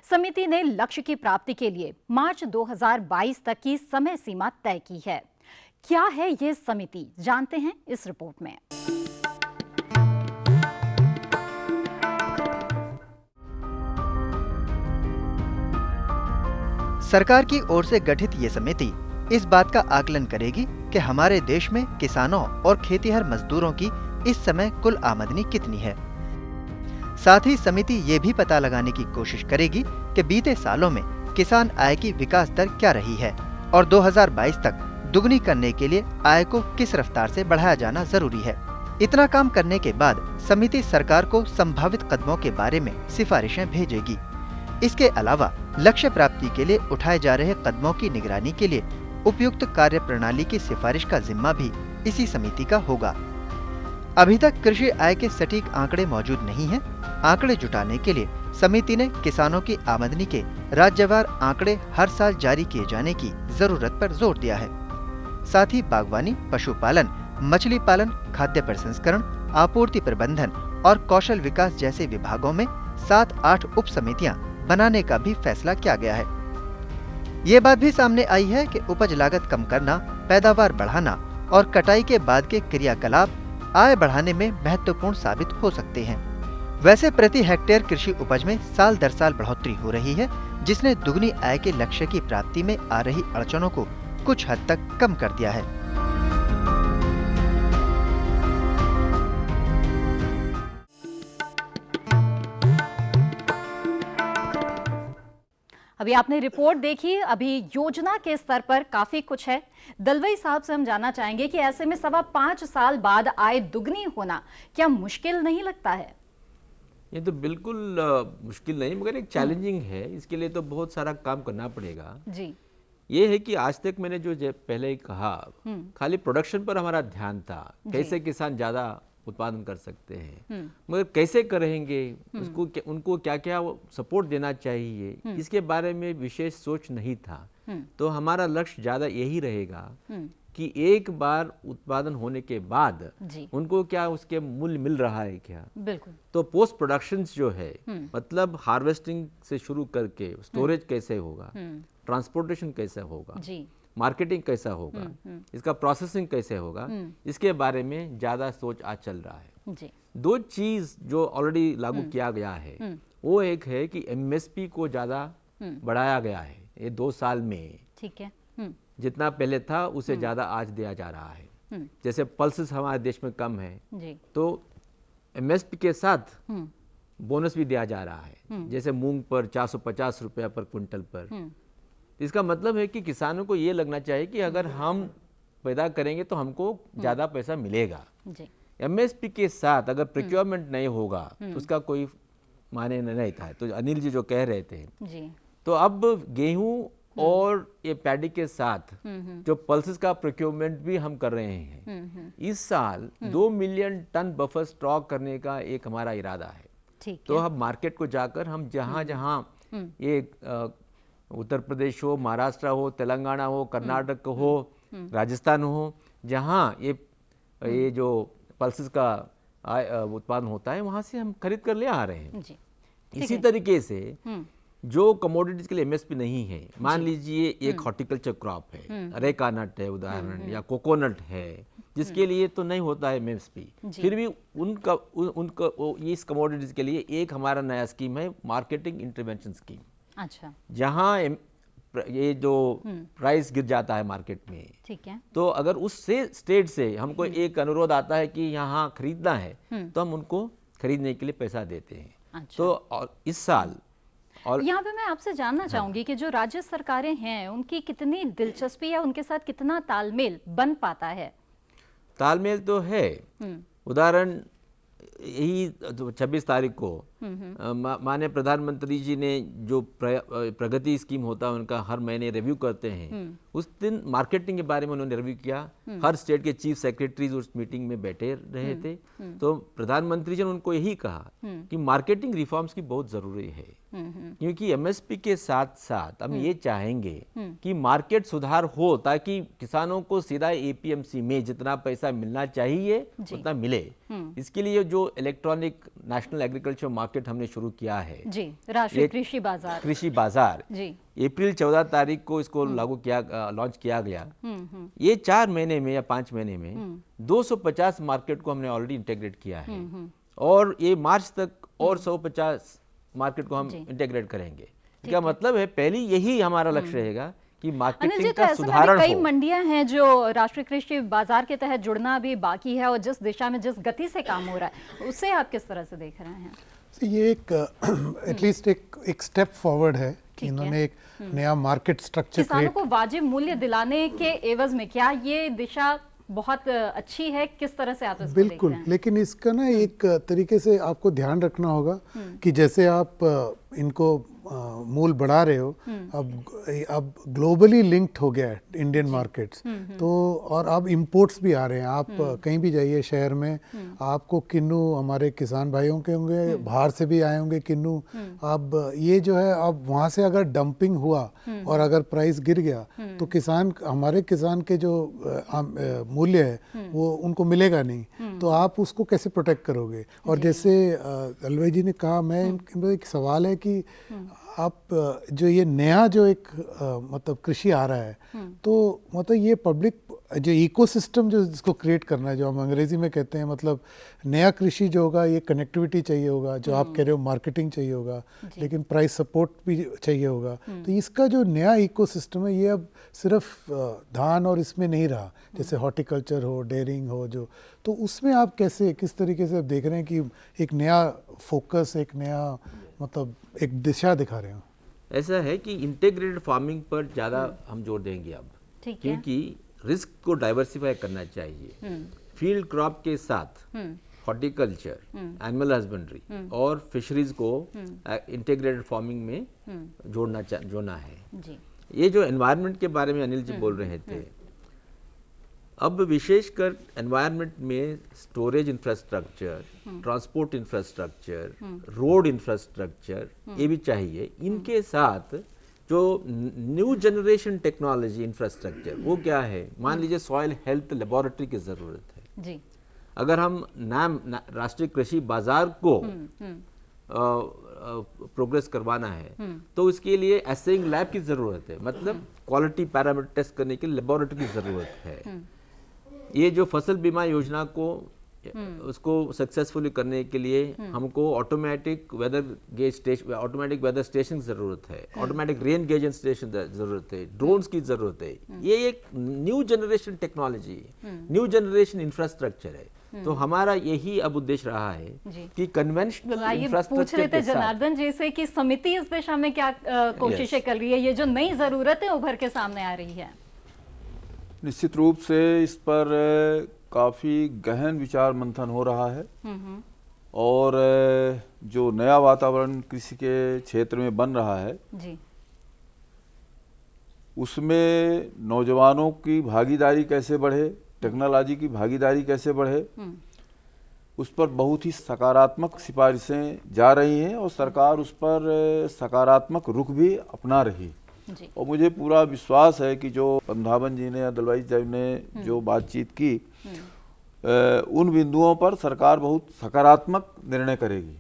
समिति ने लक्ष्य की प्राप्ति के लिए मार्च 2022 तक की समय सीमा तय की है। क्या है ये समिति, जानते हैं इस रिपोर्ट में।
सरकार की ओर से गठित ये समिति इस बात का आकलन करेगी कि हमारे देश में किसानों और खेतीहर मजदूरों की इस समय कुल आमदनी कितनी है। साथ ही समिति ये भी पता लगाने की कोशिश करेगी कि बीते सालों में किसान आय की विकास दर क्या रही है और 2022 तक दुगनी करने के लिए आय को किस रफ्तार से बढ़ाया जाना जरूरी है। इतना काम करने के बाद समिति सरकार को संभावित कदमों के बारे में सिफारिशें भेजेगी। इसके अलावा लक्ष्य प्राप्ति के लिए उठाए जा रहे कदमों की निगरानी के लिए उपयुक्त कार्य प्रणाली की सिफारिश का जिम्मा भी इसी समिति का होगा। अभी तक कृषि आय के सटीक आंकड़े मौजूद नहीं हैं। आंकड़े जुटाने के लिए समिति ने किसानों की आमदनी के राज्यवार आंकड़े हर साल जारी किए जाने की जरूरत पर जोर दिया है। साथ ही बागवानी, पशुपालन, मछली पालन, खाद्य प्रसंस्करण, आपूर्ति प्रबंधन और कौशल विकास जैसे विभागों में 7-8 उप समितियां बनाने का भी फैसला किया गया है। ये बात भी सामने आई है कि उपज लागत कम करना, पैदावार बढ़ाना और कटाई के बाद के क्रियाकलाप आय बढ़ाने में महत्वपूर्ण साबित हो सकते हैं। वैसे प्रति हेक्टेयर कृषि उपज में साल दर साल बढ़ोतरी हो रही है, जिसने दुगनी आय के लक्ष्य की प्राप्ति में आ रही अड़चनों को कुछ हद तक कम कर दिया है।
अभी आपने रिपोर्ट देखी। अभी योजना के स्तर पर काफी कुछ है। दलवई साहब से हम जानना चाहेंगे कि ऐसे में 5.25 साल बाद आय दुगनी होना क्या मुश्किल नहीं लगता है?
ये तो बिल्कुल मुश्किल नहीं, मगर एक चैलेंजिंग है। इसके लिए तो बहुत सारा काम करना पड़ेगा जी। ये है कि आज तक मैंने जो पहले कहा, खाली प्रोडक्शन पर हमारा ध्यान था, कैसे किसान ज्यादा उत्पादन कर सकते हैं, मगर कैसे करेंगे, उसको उनको क्या क्या सपोर्ट देना चाहिए, इसके बारे में विशेष सोच नहीं था। तो हमारा लक्ष्य ज्यादा यही रहेगा कि एक बार उत्पादन होने के बाद उनको क्या उसके मूल्य मिल रहा है क्या। बिल्कुल। तो पोस्ट प्रोडक्शन जो है, मतलब हार्वेस्टिंग से शुरू करके स्टोरेज कैसे होगा, ट्रांसपोर्टेशन कैसे होगा, मार्केटिंग कैसा होगा, इसका प्रोसेसिंग कैसे होगा, इसके बारे में ज्यादा सोच आज चल रहा है जी। 2 चीज जो ऑलरेडी लागू किया गया है, वो एक है कि एमएसपी को ज्यादा बढ़ाया गया है ये 2 साल में। ठीक है। जितना पहले था उसे ज्यादा आज दिया जा रहा है। जैसे पल्सेस हमारे देश में कम है जी, तो एमएसपी के साथ बोनस भी दिया जा रहा है। जैसे मूंग पर 450 रुपया पर क्विंटल पर। इसका मतलब है कि किसानों को ये लगना चाहिए कि अगर हम पैदा करेंगे तो हमको ज्यादा पैसा मिलेगा। एमएसपी के साथ अगर प्रोक्योरमेंट नहीं होगा तो उसका कोई माने नहीं था। तो अनिल जी जो कह रहे थे जी, तो अब गेहूं और ये पैडी के साथ जो पल्सेस का प्रोक्योरमेंट भी हम कर रहे हैं। इस साल 2 मिलियन टन बफर स्टॉक करने का एक हमारा इरादा है। तो हम मार्केट को जाकर हम जहां जहां ये उत्तर प्रदेश हो, महाराष्ट्र हो, तेलंगाना हो, कर्नाटक हो, राजस्थान हो, जहां ये जो पल्सेस का उत्पादन होता है, वहां से हम खरीद कर ले आ रहे हैं जी। इसी तरीके से जो कमोडिटीज के लिए एमएसपी नहीं है, मान लीजिए एक हॉर्टिकल्चर क्रॉप है, अरेका नट है उदाहरण, या कोकोनट है, जिसके लिए तो नहीं होता है एमएसपी, फिर भी उनका इस कमोडिटीज के लिए एक हमारा नया स्कीम है, मार्केटिंग इंटरवेंशन स्कीम। अच्छा। जहां ये जो प्राइस गिर जाता है मार्केट में, ठीक है, तो अगर उस स्टेट से हमको एक अनुरोध आता है कि यहाँ खरीदना है, तो हम उनको खरीदने के लिए पैसा देते हैं। अच्छा। तो इस साल और
यहाँ पे मैं आपसे जानना चाहूंगी कि जो राज्य सरकारें हैं उनकी कितनी दिलचस्पी या उनके साथ कितना तालमेल बन पाता है?
तालमेल तो है। उदाहरण यही 26 तारीख को माननीय प्रधानमंत्री जी ने जो प्रगति स्कीम होता है उनका हर महीने रिव्यू करते हैं, उस दिन मार्केटिंग के बारे में उन्होंने रिव्यू किया। हर स्टेट के चीफ सेक्रेटरीज उस मीटिंग में बैठे रहे थे। तो प्रधानमंत्री जी ने उनको यही कहा कि मार्केटिंग रिफॉर्म्स की बहुत जरूरी है। क्योंकि एमएसपी के साथ साथ हम ये चाहेंगे कि मार्केट सुधार हो, ताकि किसानों को सीधा एपीएमसी में जितना पैसा मिलना चाहिए उतना मिले। इसके लिए जो इलेक्ट्रॉनिक नेशनल एग्रीकल्चर मार्केट हमने शुरू किया है
जी, राष्ट्रीय कृषि बाजार
जी, अप्रैल 14 तारीख को इसको लॉन्च किया गया। ये 4 महीने में या 5 महीने में 250 मार्केट को हमने ऑलरेडी इंटीग्रेट किया है, और ये मार्च तक और 150 मार्केट को हम इंटीग्रेट करेंगे। इसका मतलब है पहले यही हमारा लक्ष्य रहेगा कि मार्केटिंग का सुधारण हो।
कई मंडियां हैं जो राष्ट्रीय कृषि बाजार के तहत जुड़ना भी बाकी है, और जिस दिशा में जिस गति से काम हो रहा है उसे आप किस तरह से देख रहे हैं?
ये एक एटलीस्ट एक स्टेप फॉरवर्ड है कि इन्होंने एक नया मार्केट स्ट्रक्चर
किसानों को वाजिब मूल्य दिलाने के एवज में। क्या ये दिशा बहुत अच्छी है? किस तरह से आप इसको
बिल्कुल
देखते हैं?
लेकिन इसका ना एक तरीके से आपको ध्यान रखना होगा कि जैसे आप इनको मूल बढ़ा रहे हो, अब ग्लोबली लिंक्ड हो गया है इंडियन मार्केट्स, तो और अब इंपोर्ट्स भी आ रहे हैं। आप कहीं भी जाइए शहर में, आपको किन्नू हमारे किसान भाइयों के होंगे, बाहर से भी आए होंगे किन्नू। अब ये जो है, अब वहाँ से अगर डंपिंग हुआ और अगर प्राइस गिर गया तो हमारे किसान के जो मूल्य है वो उनको मिलेगा नहीं, तो आप उसको कैसे प्रोटेक्ट करोगे? और जैसे अलवाई जी ने कहा, मैं एक सवाल है कि आप जो ये नया जो एक मतलब कृषि आ रहा है, तो मतलब ये पब्लिक जो इकोसिस्टम जो इसको क्रिएट करना है, जो हम अंग्रेजी में कहते हैं, मतलब नया कृषि जो होगा ये कनेक्टिविटी चाहिए होगा, जो आप कह रहे हो मार्केटिंग चाहिए होगा, लेकिन प्राइस सपोर्ट भी चाहिए होगा। तो इसका जो नया इकोसिस्टम है ये अब सिर्फ धान और इसमें नहीं रहा, जैसे हॉर्टिकल्चर हो, डेयरिंग हो, जो तो उसमें आप किस तरीके से आप देख रहे हैं कि एक नया फोकस, एक नया मतलब एक दिशा दिखा रहे हो?
ऐसा है कि इंटीग्रेटेड फार्मिंग पर ज़्यादा हम जोर देंगे अब, क्योंकि रिस्क को डाइवर्सिफाई करना चाहिए। फील्ड क्रॉप के साथ हॉर्टिकल्चर, एनिमल हस्बेंड्री और फिशरीज को इंटीग्रेटेड फार्मिंग में जोड़ना है। ये जो एनवायरनमेंट के बारे में अनिल जी बोल रहे थे, अब विशेषकर एनवायरनमेंट में storage infrastructure, transport infrastructure, road infrastructure ये भी चाहिए। इनके साथ जो न्यू जनरेशन टेक्नोलॉजी इंफ्रास्ट्रक्चर, वो क्या है? मान लीजिए सॉइल हेल्थ लेबोरेटरी की ज़रूरत है जी। अगर हम राष्ट्रीय कृषि बाजार को प्रोग्रेस करवाना है तो इसके लिए एसेइंग लैब की ज़रूरत है, मतलब क्वालिटी पैरामीटर टेस्ट करने के लिए लेबोरेटरी की ज़रूरत है। ये जो फसल बीमा योजना को उसको सक्सेसफुली करने के लिए हमको ऑटोमेटिक वेदर स्टेशन की जरूरत है, ऑटोमेटिक रेन गेज स्टेशन जरूरत है, ड्रोन्स की जरूरत है। ये एक new generation technology, new generation infrastructure है। तो हमारा यही अब उद्देश्य रहा है कि कन्वेंशनल इंफ्रास्ट्रक्चर
पूछ रहे थे जनार्दन जी से कि समिति इस दिशा में क्या कोशिशें कर रही है, ये जो नई जरूरतें उभर के सामने आ रही है?
निश्चित रूप से इस पर काफ़ी गहन विचार मंथन हो रहा है, और जो नया वातावरण कृषि के क्षेत्र में बन रहा है जी, उसमें नौजवानों की भागीदारी कैसे बढ़े, टेक्नोलॉजी की भागीदारी कैसे बढ़े, उस पर बहुत ही सकारात्मक सिफारिशें जा रही हैं, और सरकार उस पर सकारात्मक रुख भी अपना रही। और मुझे पूरा विश्वास है कि जो पंधावन जी ने, अदलवाई जी ने जो बातचीत की, उन बिंदुओं पर सरकार बहुत सकारात्मक निर्णय करेगी।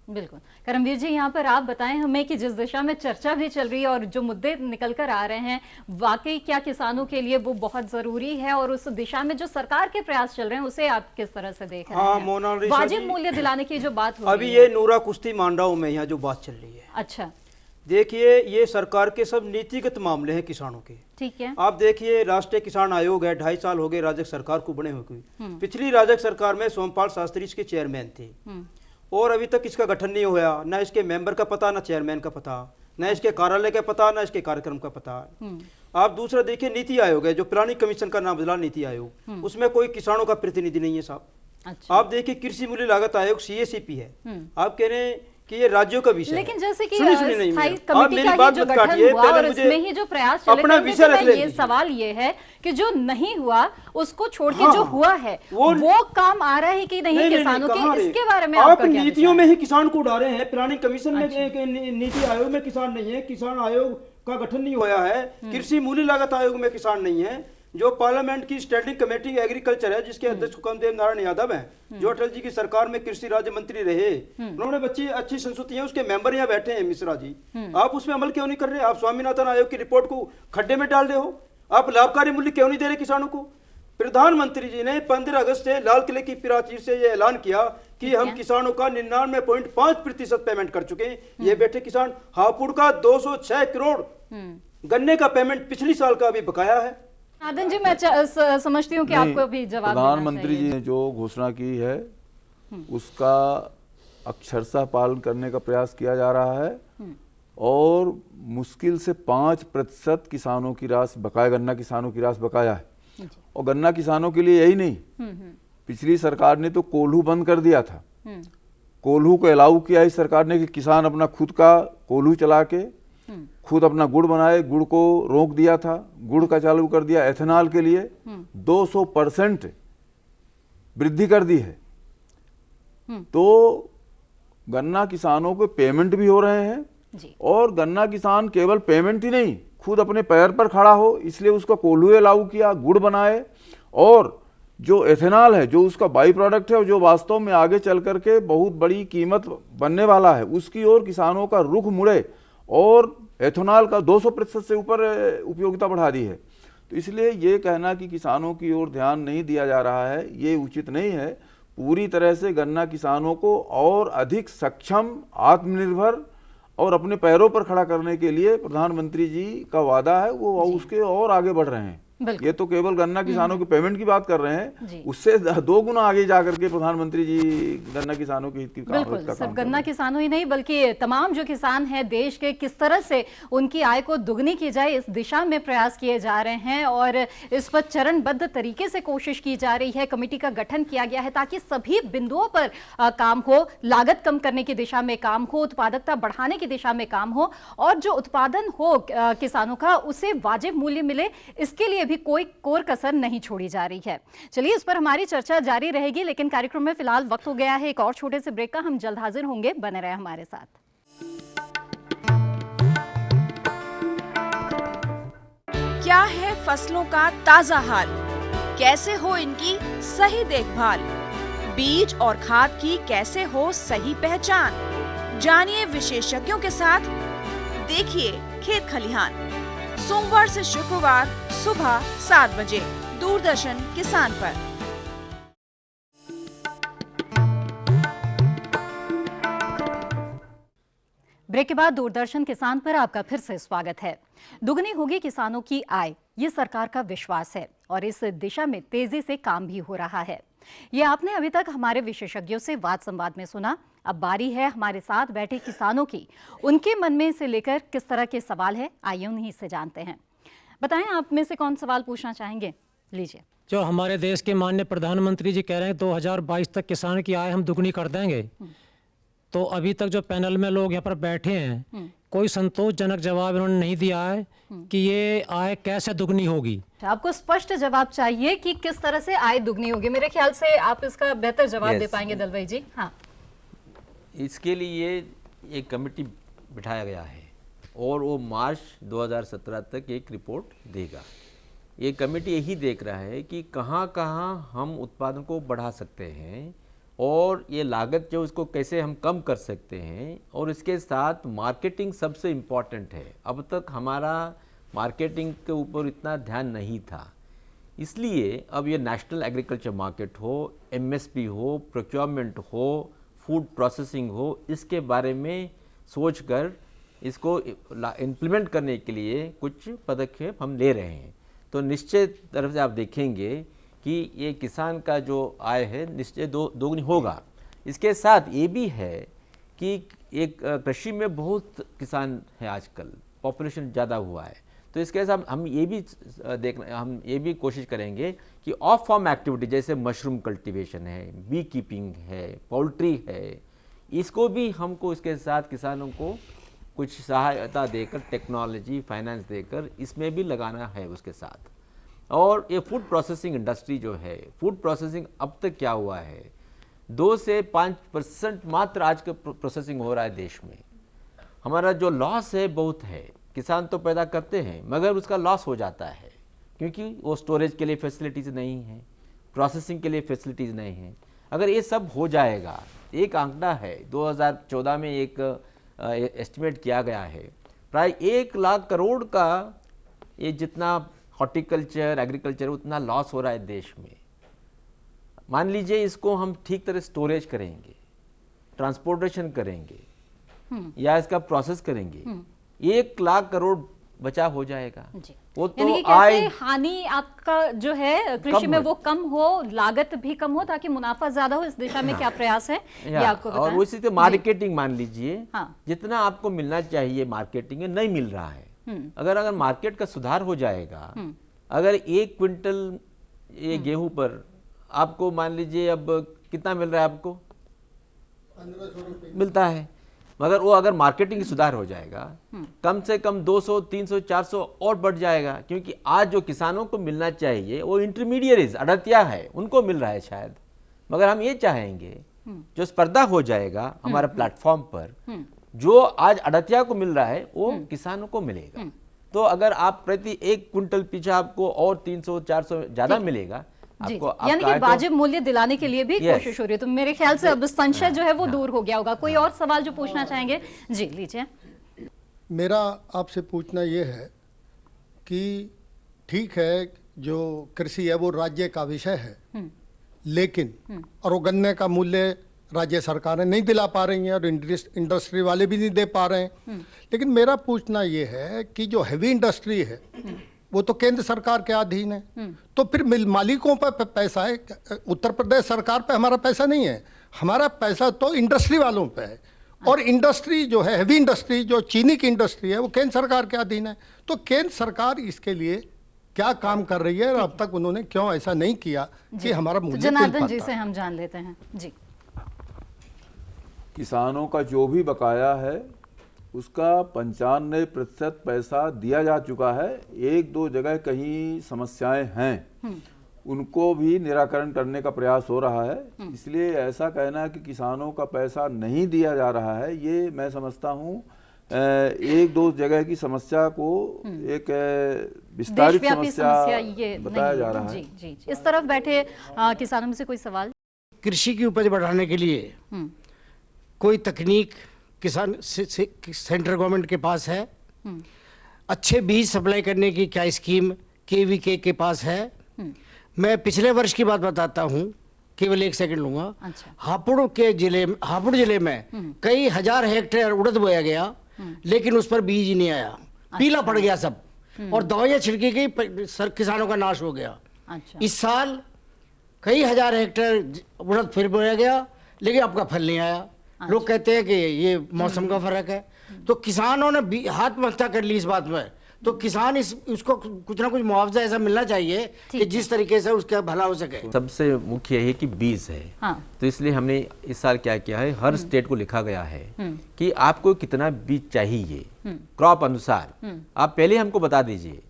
बिल्कुल। करमवीर जी, यहाँ पर आप बताएं हमें कि जिस दिशा में चर्चा भी चल रही है और जो मुद्दे निकल कर आ रहे हैं, वाकई क्या किसानों के लिए वो बहुत जरूरी है, और उस दिशा में जो सरकार के प्रयास चल रहे हैं उसे आप किस तरह से देख रहे हैं? वाजिब मूल्य दिलाने की जो बात हो
अभी ये नूरा कुश्ती मान रहा हूँ मैं, यहाँ जो बात चल रही है,
अच्छा
देखिए, ये सरकार के सब नीतिगत मामले हैं किसानों के।
ठीक है।
आप देखिए, राष्ट्रीय किसान आयोग है, 2.5 साल हो गए राजग सरकार को बने हुए। पिछली राजग सरकार में सोमपाल शास्त्री इसके चेयरमैन थे, और अभी तक इसका गठन नहीं हुआ, ना इसके मेंबर का पता, ना चेयरमैन का पता, ना इसके कार्यालय का पता, ना इसके कार्यक्रम का पता। आप दूसरा देखिए, नीति आयोग है, जो प्लानिंग कमीशन का नाम बदला नीति आयोग, उसमें कोई किसानों का प्रतिनिधि नहीं है साहब। आप देखिए, कृषि मूल्य लागत आयोग CACP है, आप कह रहे हैं कि ये राज्यों का विषय है।
लेकिन जैसे कि
सुनिए नहीं,
स्थायी
आप
कमेटी
मेरी
का ही
बात
जो
मत
गठन
काटिए,
हुआ
पहले
और
मुझे
इसमें ही जो प्रयास चले
अपना
थे,
विषय रख
ये
लें।
सवाल ये है कि जो नहीं हुआ उसको छोड़ के जो हुआ है वो काम आ रहा है कि नहीं किसानों के, इसके बारे में
आप नीतियों में ही किसान को उड़ा रहे हैं। प्लानिंग कमीशन में, नीति आयोग में किसान नहीं है, किसान आयोग का गठन नहीं हुआ है, कृषि मूल्य लागत आयोग में किसान नहीं है, जो पार्लियामेंट की स्टैंडिंग कमेटी एग्रीकल्चर है जिसके अध्यक्ष हुक्मदेव नारायण यादव हैं, जो अटल जी की सरकार में कृषि राज्य मंत्री रहे, उन्होंने बच्ची अच्छी संस्कृति है, उसके मेंबर यहाँ बैठे हैं मिश्रा जी। आप उसमें अमल क्यों नहीं कर रहे? आप स्वामीनाथन आयोग की रिपोर्ट को खड्डे में डाल रहे हो। आप लाभकारी मूल्य क्यों नहीं दे रहे किसानों को? प्रधानमंत्री जी ने 15 अगस्त से लाल किले की प्राचीर से यह ऐलान किया कि हम किसानों का 99.5% पेमेंट कर चुके हैं। ये बैठे किसान हापुड़ का 206 करोड़ गन्ने का पेमेंट पिछली साल का अभी बकाया है।
आदन जी, मैं समझती हूँ कि आपको अभी जवाब
प्रधानमंत्री जी ने जो घोषणा की है उसका अक्षरशः पालन करने का प्रयास किया जा रहा है और मुश्किल से 5% किसानों की राशि बकाया, गन्ना किसानों की राशि बकाया है। और गन्ना किसानों के लिए यही नहीं, पिछली सरकार ने तो कोल्हू बंद कर दिया था। कोल्हू को अलाउ किया इस सरकार ने कि किसान अपना खुद का कोल्हू चला के खुद अपना गुड़ बनाए, गुड़ को रोक दिया था, गुड़ का चालू कर दिया। एथेनॉल के लिए 200% वृद्धि कर दी है। तो गन्ना किसानों को पेमेंट भी हो रहे हैं और गन्ना किसान केवल पेमेंट ही नहीं, खुद अपने पैर पर खड़ा हो, इसलिए उसका कोल्हू अलाउ किया, गुड़ बनाए। और जो एथेनॉल है, जो उसका बाई प्रोडक्ट है और जो वास्तव में आगे चल करके बहुत बड़ी कीमत बनने वाला है, उसकी ओर किसानों का रुख मुड़े और एथेनॉल का 200% से ऊपर उपयोगिता बढ़ा दी है। तो इसलिए ये कहना कि किसानों की ओर ध्यान नहीं दिया जा रहा है, ये उचित नहीं है। पूरी तरह से गन्ना किसानों को और अधिक सक्षम, आत्मनिर्भर और अपने पैरों पर खड़ा करने के लिए प्रधानमंत्री जी का वादा है, वो उसके और आगे बढ़ रहे हैं। ये तो केवल गन्ना किसानों की पेमेंट की बात कर रहे हैं, उससे 2 गुना आगे जाकर के प्रधानमंत्री जी गन्ना किसानों के हित की
बिल्कुल, सिर्फ गन्ना किसानों ही नहीं बल्कि तमाम जो किसान हैं देश के, किस तरह से उनकी आय को दुगनी की जाए इस दिशा में प्रयास किए जा रहे हैं और इस पर चरणबद्ध तरीके से कोशिश की जा रही है। कमेटी का गठन किया गया है ताकि सभी बिंदुओं पर काम हो, लागत कम करने की दिशा में काम हो, उत्पादकता बढ़ाने की दिशा में काम हो और जो उत्पादन हो किसानों का उसे वाजिब मूल्य मिले, इसके लिए भी कोई कोर कसर नहीं छोड़ी जा रही है। चलिए, इस पर हमारी चर्चा जारी रहेगी, लेकिन कार्यक्रम में फिलहाल वक्त हो गया है एक और छोटे से ब्रेक का। हम जल्द हाजिर होंगे, बने रहे हमारे साथ।
क्या है फसलों का ताजा हाल, कैसे हो इनकी सही देखभाल, बीज और खाद की कैसे हो सही पहचान, जानिए विशेषज्ञों के साथ। देखिए खेत खलिहान, सोमवार से शुक्रवार सुबह 7 बजे दूरदर्शन किसान पर।
ब्रेक के बाद दूरदर्शन किसान पर आपका फिर से स्वागत है। दुगनी होगी किसानों की आय, ये सरकार का विश्वास है और इस दिशा में तेजी से काम भी हो रहा है। ये आपने अभी तक हमारे विशेषज्ञों से वाद संवाद में सुना। अब बारी है हमारे साथ बैठे किसानों की, उनके मन में से लेकर किस तरह के सवाल है, आइए उन्हीं से जानते हैं। बताएं, आप में से कौन सवाल पूछना चाहेंगे? लीजिए।
जो हमारे देश के माननीय प्रधानमंत्री जी कह रहे हैं 2022 तक किसान की आय हम दुगनी कर देंगे, तो अभी तक जो पैनल में लोग यहाँ पर बैठे हैं कोई संतोषजनक जवाब इन्होंने नहीं दिया है कि ये आय कैसे दुगनी होगी।
आपको स्पष्ट जवाब चाहिए कि किस तरह से आय दुगनी होगी। मेरे ख्याल से आप इसका बेहतर जवाब दे पाएंगे दलवाई जी। हाँ,
इसके लिए एक कमेटी बिठाया गया है और वो मार्च 2017 तक एक रिपोर्ट देगा। ये कमेटी यही देख रहा है कि कहाँ कहाँ हम उत्पादन को बढ़ा सकते हैं और ये लागत जो इसको कैसे हम कम कर सकते हैं, और इसके साथ मार्केटिंग सबसे इम्पॉर्टेंट है। अब तक हमारा मार्केटिंग के ऊपर इतना ध्यान नहीं था, इसलिए अब ये नेशनल एग्रीकल्चर मार्केट हो, एमएसपी हो, प्रोक्योरमेंट हो, फूड प्रोसेसिंग हो, इसके बारे में सोचकर इसको इम्प्लीमेंट करने के लिए कुछ पदक्षेप हम ले रहे हैं। तो निश्चय तरफ से आप देखेंगे कि ये किसान का जो आय है निश्चय दोगुनी होगा। इसके साथ ये भी है कि एक कृषि में बहुत किसान है आजकल, पॉपुलेशन ज़्यादा हुआ है, तो इसके साथ हम ये भी कोशिश करेंगे कि ऑफ फार्म एक्टिविटी जैसे मशरूम कल्टीवेशन है, बी कीपिंग है, पोल्ट्री है, इसको भी हमको इसके साथ किसानों को कुछ सहायता देकर, टेक्नोलॉजी, फाइनेंस देकर इसमें भी लगाना है उसके साथ। और ये फूड प्रोसेसिंग इंडस्ट्री जो है, फूड प्रोसेसिंग अब तक क्या हुआ है, 2 से 5% मात्र आज का प्रोसेसिंग हो रहा है देश में। हमारा जो लॉस है बहुत है, किसान तो पैदा करते हैं मगर उसका लॉस हो जाता है क्योंकि वो स्टोरेज के लिए फैसिलिटीज़ नहीं है, प्रोसेसिंग के लिए फैसिलिटीज़ नहीं है। अगर ये सब हो जाएगा, एक आंकड़ा है 2014 में एक एस्टिमेट किया गया है, प्राय 1 लाख करोड़ का ये जितना हॉर्टिकल्चर, एग्रीकल्चर उतना लॉस हो रहा है देश में। मान लीजिए इसको हम ठीक तरह स्टोरेज करेंगे, ट्रांसपोर्टेशन करेंगे या इसका प्रोसेस करेंगे, 1 लाख करोड़ बचा हो जाएगा। वो तो
कैसे हानि आपका जो है कृषि में वो कम हो, लागत भी कम हो ताकि मुनाफा ज्यादा हो, इस दिशा में क्या प्रयास है ये आपको बताएं।
और उसी से मार्केटिंग मान लीजिए, जितना आपको मिलना चाहिए मार्केटिंग में नहीं मिल रहा है। अगर मार्केट का सुधार हो जाएगा, अगर 1 क्विंटल ये गेहूं पर आपको मान लीजिए अब कितना मिल रहा है, आपको
1500 रुपये
मिलता है, मगर वो अगर मार्केटिंग सुधार हो जाएगा कम से कम 200, 300, 400 और बढ़ जाएगा। क्योंकि आज जो किसानों को मिलना चाहिए वो इंटरमीडिएट्स, अड़तिया है, उनको मिल रहा है शायद। मगर हम ये चाहेंगे जो स्पर्धा हो जाएगा हमारा प्लेटफॉर्म पर, जो आज अड़तिया को मिल रहा है वो किसानों को मिलेगा। तो अगर आप प्रति 1 क्विंटल पीछे आपको और 300, 400 ज्यादा मिलेगा, आपको
यानी कि वाजिब मूल्य दिलाने के लिए भी कोशिश हो रही है। तो मेरे ख्याल से अब संशय जो है वो दूर हो गया होगा। कोई और सवाल जो पूछना चाहेंगे? जी लीजिए।
मेरा आपसे पूछना ये है कि ठीक है जो कृषि है वो राज्य का विषय है, लेकिन और वो गन्ने का मूल्य राज्य सरकारें नहीं दिला पा रही हैं और इंडस्ट्री वाले भी नहीं दे पा रहे हैं। लेकिन मेरा पूछना ये है कि जो हैवी इंडस्ट्री है वो तो केंद्र सरकार के अधीन है, तो फिर मिल मालिकों पर पैसा है। उत्तर प्रदेश सरकार पे हमारा पैसा नहीं है, हमारा पैसा तो इंडस्ट्री वालों पे है। और इंडस्ट्री जो है, हैवी इंडस्ट्री जो चीनी की इंडस्ट्री है, वो केंद्र सरकार के अधीन है। तो केंद्र सरकार इसके लिए क्या काम कर रही है और अब तक उन्होंने क्यों ऐसा नहीं किया कि हमारा मूल्य
जनार्दन जी से हम जान लेते हैं। जी,
किसानों का जो भी बकाया है उसका 95% पैसा दिया जा चुका है। 1-2 जगह कहीं समस्याएं हैं, उनको भी निराकरण करने का प्रयास हो रहा है। इसलिए ऐसा कहना कि किसानों का पैसा नहीं दिया जा रहा है, ये मैं समझता हूँ 1-2 जगह की समस्या को एक विस्तारित समस्या बताया जा रहा है।
जी, जी। इस तरफ बैठे किसानों में से कोई सवाल?
कृषि की उपज बढ़ाने के लिए कोई तकनीक किसान सेंट्रल गवर्नमेंट के पास है? अच्छे बीज सप्लाई करने की क्या स्कीम KVK के पास है? मैं पिछले वर्ष की बात बताता हूँ, केवल 1 सेकंड लूंगा।
अच्छा।
हापुड़ जिले में कई हजार हेक्टेयर उड़द बोया गया, लेकिन उस पर बीज ही नहीं आया। अच्छा। पीला पड़ गया सब, और दवाइयाँ छिड़की गई, किसानों का नाश हो गया। अच्छा। इस साल कई हजार हेक्टेयर उड़द फिर बोया गया, लेकिन आपका फल नहीं आया। अच्छा। लोग कहते हैं कि ये मौसम का फर्क है। तो किसानों ने आत्महत्या कर ली इस बात में। तो किसान उसको कुछ ना कुछ मुआवजा ऐसा मिलना चाहिए कि जिस तरीके से उसका भला हो सके।
सबसे मुख्य है कि बीज है। हाँ। तो इसलिए हमने इस साल क्या किया है, हर स्टेट को लिखा गया है कि आपको कितना बीज चाहिए क्रॉप अनुसार, आप पहले हमको बता दीजिए।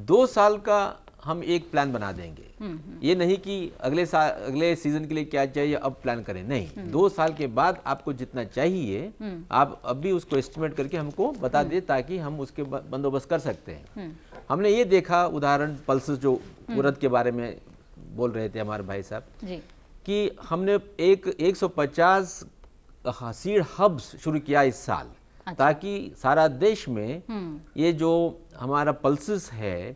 2 साल का हम एक प्लान बना देंगे। ये नहीं कि अगले सीजन के लिए क्या चाहिए अब प्लान करें, नहीं। 2 साल के बाद आपको जितना चाहिए आप अभी उसको एस्टिमेट करके हमको बता दें, ताकि हम उसके बंदोबस्त कर सकते हैं। हमने ये देखा उदाहरण, पल्सेस जो उड़द के बारे में बोल रहे थे हमारे भाई साहब, कि हमने 150 सीड हब्स शुरू किया इस साल। अच्छा। ताकि सारा देश में ये जो हमारा पल्सेस है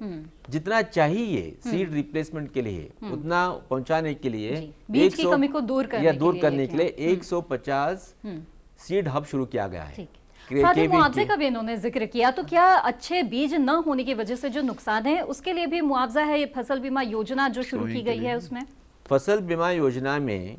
जितना चाहिए सीड रिप्लेसमेंट के लिए उतना पहुंचाने के लिए,
बीज की कमी को दूर करने
के लिए 150 सीड हब शुरू किया गया है।
साथ ही मुआवजे का भी इन्होंने जिक्र किया, तो क्या अच्छे बीज न होने की वजह से जो नुकसान है उसके लिए भी मुआवजा है? फसल बीमा योजना जो शुरू की गई है उसमें,
फसल बीमा योजना में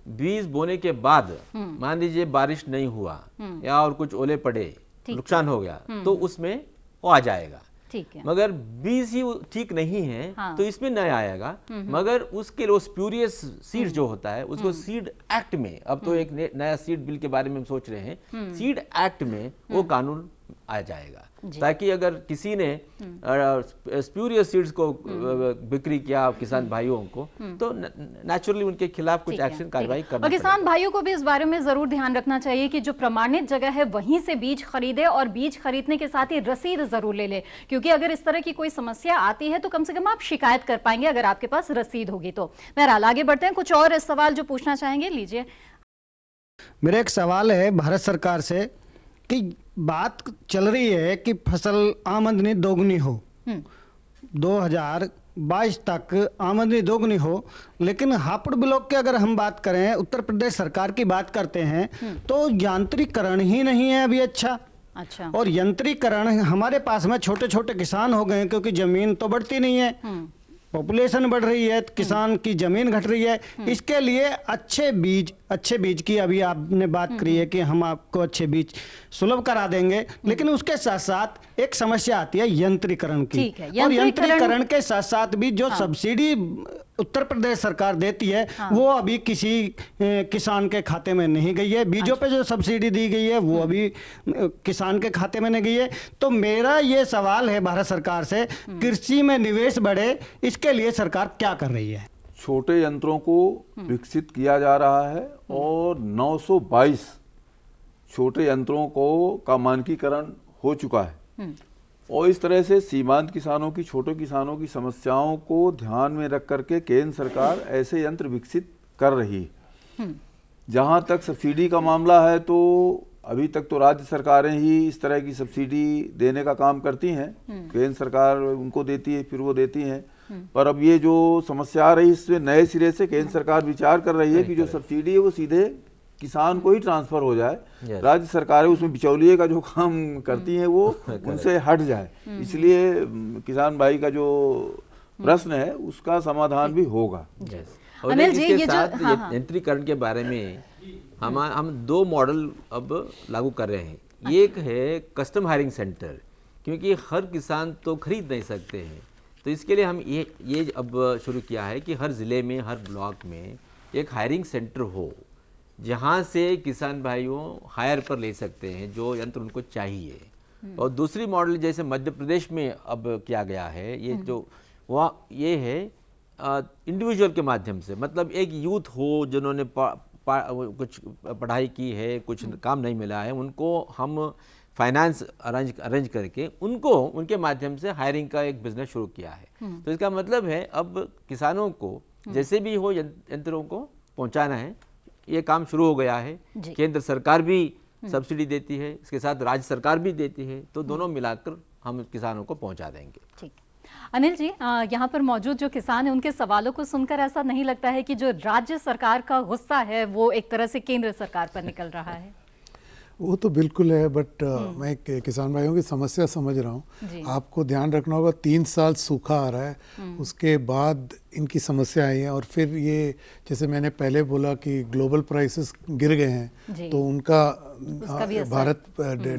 बीज बोने के बाद मान लीजिए बारिश नहीं हुआ या और कुछ ओले पड़े, नुकसान हो गया, तो उसमें वो आ जाएगा।
ठीक है।
मगर बीज ही ठीक नहीं है तो इसमें नया आएगा। मगर उसके लिए स्प्यूरियस सीड जो होता है उसको सीड एक्ट में, अब तो एक नया सीड बिल के बारे में हम सोच रहे हैं, सीड एक्ट में वो कानून आ जाएगा, ताकि अगर किसी ने स्प्यूरियस सीड्स को बिक्री किया किसान भाइयों को तो नेचुरली उनके खिलाफ कुछ एक्शन कार्रवाई करना।
और किसान भाइयों को भी इस बारे में जरूर ध्यान रखना चाहिए कि जो प्रमाणित जगह है वहीं से बीज खरीदे और बीज खरीदने के साथ ही रसीद जरूर ले ले, क्योंकि अगर इस तरह की कोई समस्या आती है तो कम से कम आप शिकायत कर पाएंगे अगर आपके पास रसीद होगी तो। बहरहाल आगे बढ़ते हैं, कुछ और इस सवाल जो पूछना चाहेंगे लीजिए।
मेरा एक सवाल है भारत सरकार से कि बात चल रही है कि फसल आमदनी दोगुनी हो, 2022 तक आमदनी दोगुनी हो, लेकिन हापुड़ ब्लॉक की अगर हम बात करें, उत्तर प्रदेश सरकार की बात करते हैं तो यांत्रिकरण ही नहीं है अभी अच्छा। और यंत्रीकरण हमारे पास में छोटे छोटे किसान हो गए क्योंकि जमीन तो बढ़ती नहीं है, पॉपुलेशन बढ़ रही है, किसान की जमीन घट रही है। इसके लिए अच्छे बीज की अभी आपने बात करी है कि हम आपको अच्छे बीज सुलभ करा देंगे, लेकिन उसके साथ साथ एक समस्या आती है यंत्रीकरण की। और यंत्रीकरण के साथ साथ भी जो सब्सिडी उत्तर प्रदेश सरकार देती है वो अभी किसी किसान के खाते में नहीं गई है। बीजों पे जो सब्सिडी दी गई है वो अभी किसान के खाते में नहीं गई है। तो मेरा ये सवाल है भारत सरकार से, कृषि में निवेश बढ़े इसके लिए सरकार क्या कर रही है?
छोटे यंत्रों को विकसित किया जा रहा है और 922 छोटे यंत्रों का मानकीकरण हो चुका है और इस तरह से सीमांत किसानों की, छोटे किसानों की समस्याओं को ध्यान में रख करके केंद्र सरकार ऐसे यंत्र विकसित कर रही है। जहां तक सब्सिडी का मामला है तो अभी तक तो राज्य सरकारें ही इस तरह की सब्सिडी देने का काम करती हैं, केंद्र सरकार उनको देती है फिर वो देती हैं। पर अब ये जो समस्या आ रही है इसमें नए सिरे से केंद्र सरकार विचार कर रही है कि जो सब्सिडी है वो सीधे किसान को ही ट्रांसफर हो जाए, राज्य सरकारें उसमें बिचौलिए का जो काम करती हैं वो उनसे हट जाए। इसलिए किसान भाई का जो प्रश्न है उसका समाधान भी होगा।
अनिल जी, ये जो यंत्रीकरण के बारे में हम 2 मॉडल अब लागू कर रहे हैं। एक है कस्टम हायरिंग सेंटर, क्योंकि हर किसान तो खरीद नहीं सकते हैं, तो इसके लिए हम ये अब शुरू किया है कि हर ज़िले में, हर ब्लॉक में एक हायरिंग सेंटर हो जहाँ से किसान भाइयों हायर पर ले सकते हैं जो यंत्र उनको चाहिए। और दूसरी मॉडल जैसे मध्य प्रदेश में अब किया गया है, ये जो वहाँ ये है इंडिविजुअल के माध्यम से, मतलब एक यूथ हो जिन्होंने कुछ पढ़ाई की है, कुछ काम नहीं मिला है, उनको हम फाइनेंस अरेंज करके उनको उनके माध्यम से हायरिंग का एक बिजनेस शुरू किया है। तो इसका मतलब है अब किसानों को जैसे भी हो यंत्रों को पहुंचाना है, ये काम शुरू हो गया है। केंद्र सरकार भी सब्सिडी देती है, इसके साथ राज्य सरकार भी देती है, तो दोनों मिलाकर हम किसानों को पहुंचा देंगे।
ठीक। अनिल जी, यहाँ पर मौजूद जो किसान है उनके सवालों को सुनकर ऐसा नहीं लगता है कि जो राज्य सरकार का गुस्सा है वो एक तरह से केंद्र सरकार पर निकल रहा है?
वो तो बिल्कुल है, बट मैं किसान भाइयों की समस्या समझ रहा हूँ। आपको ध्यान रखना होगा 3 साल सूखा आ रहा है, उसके बाद इनकी समस्या आई है और फिर ये जैसे मैंने पहले बोला कि ग्लोबल प्राइसेस गिर गए हैं तो उनका भारत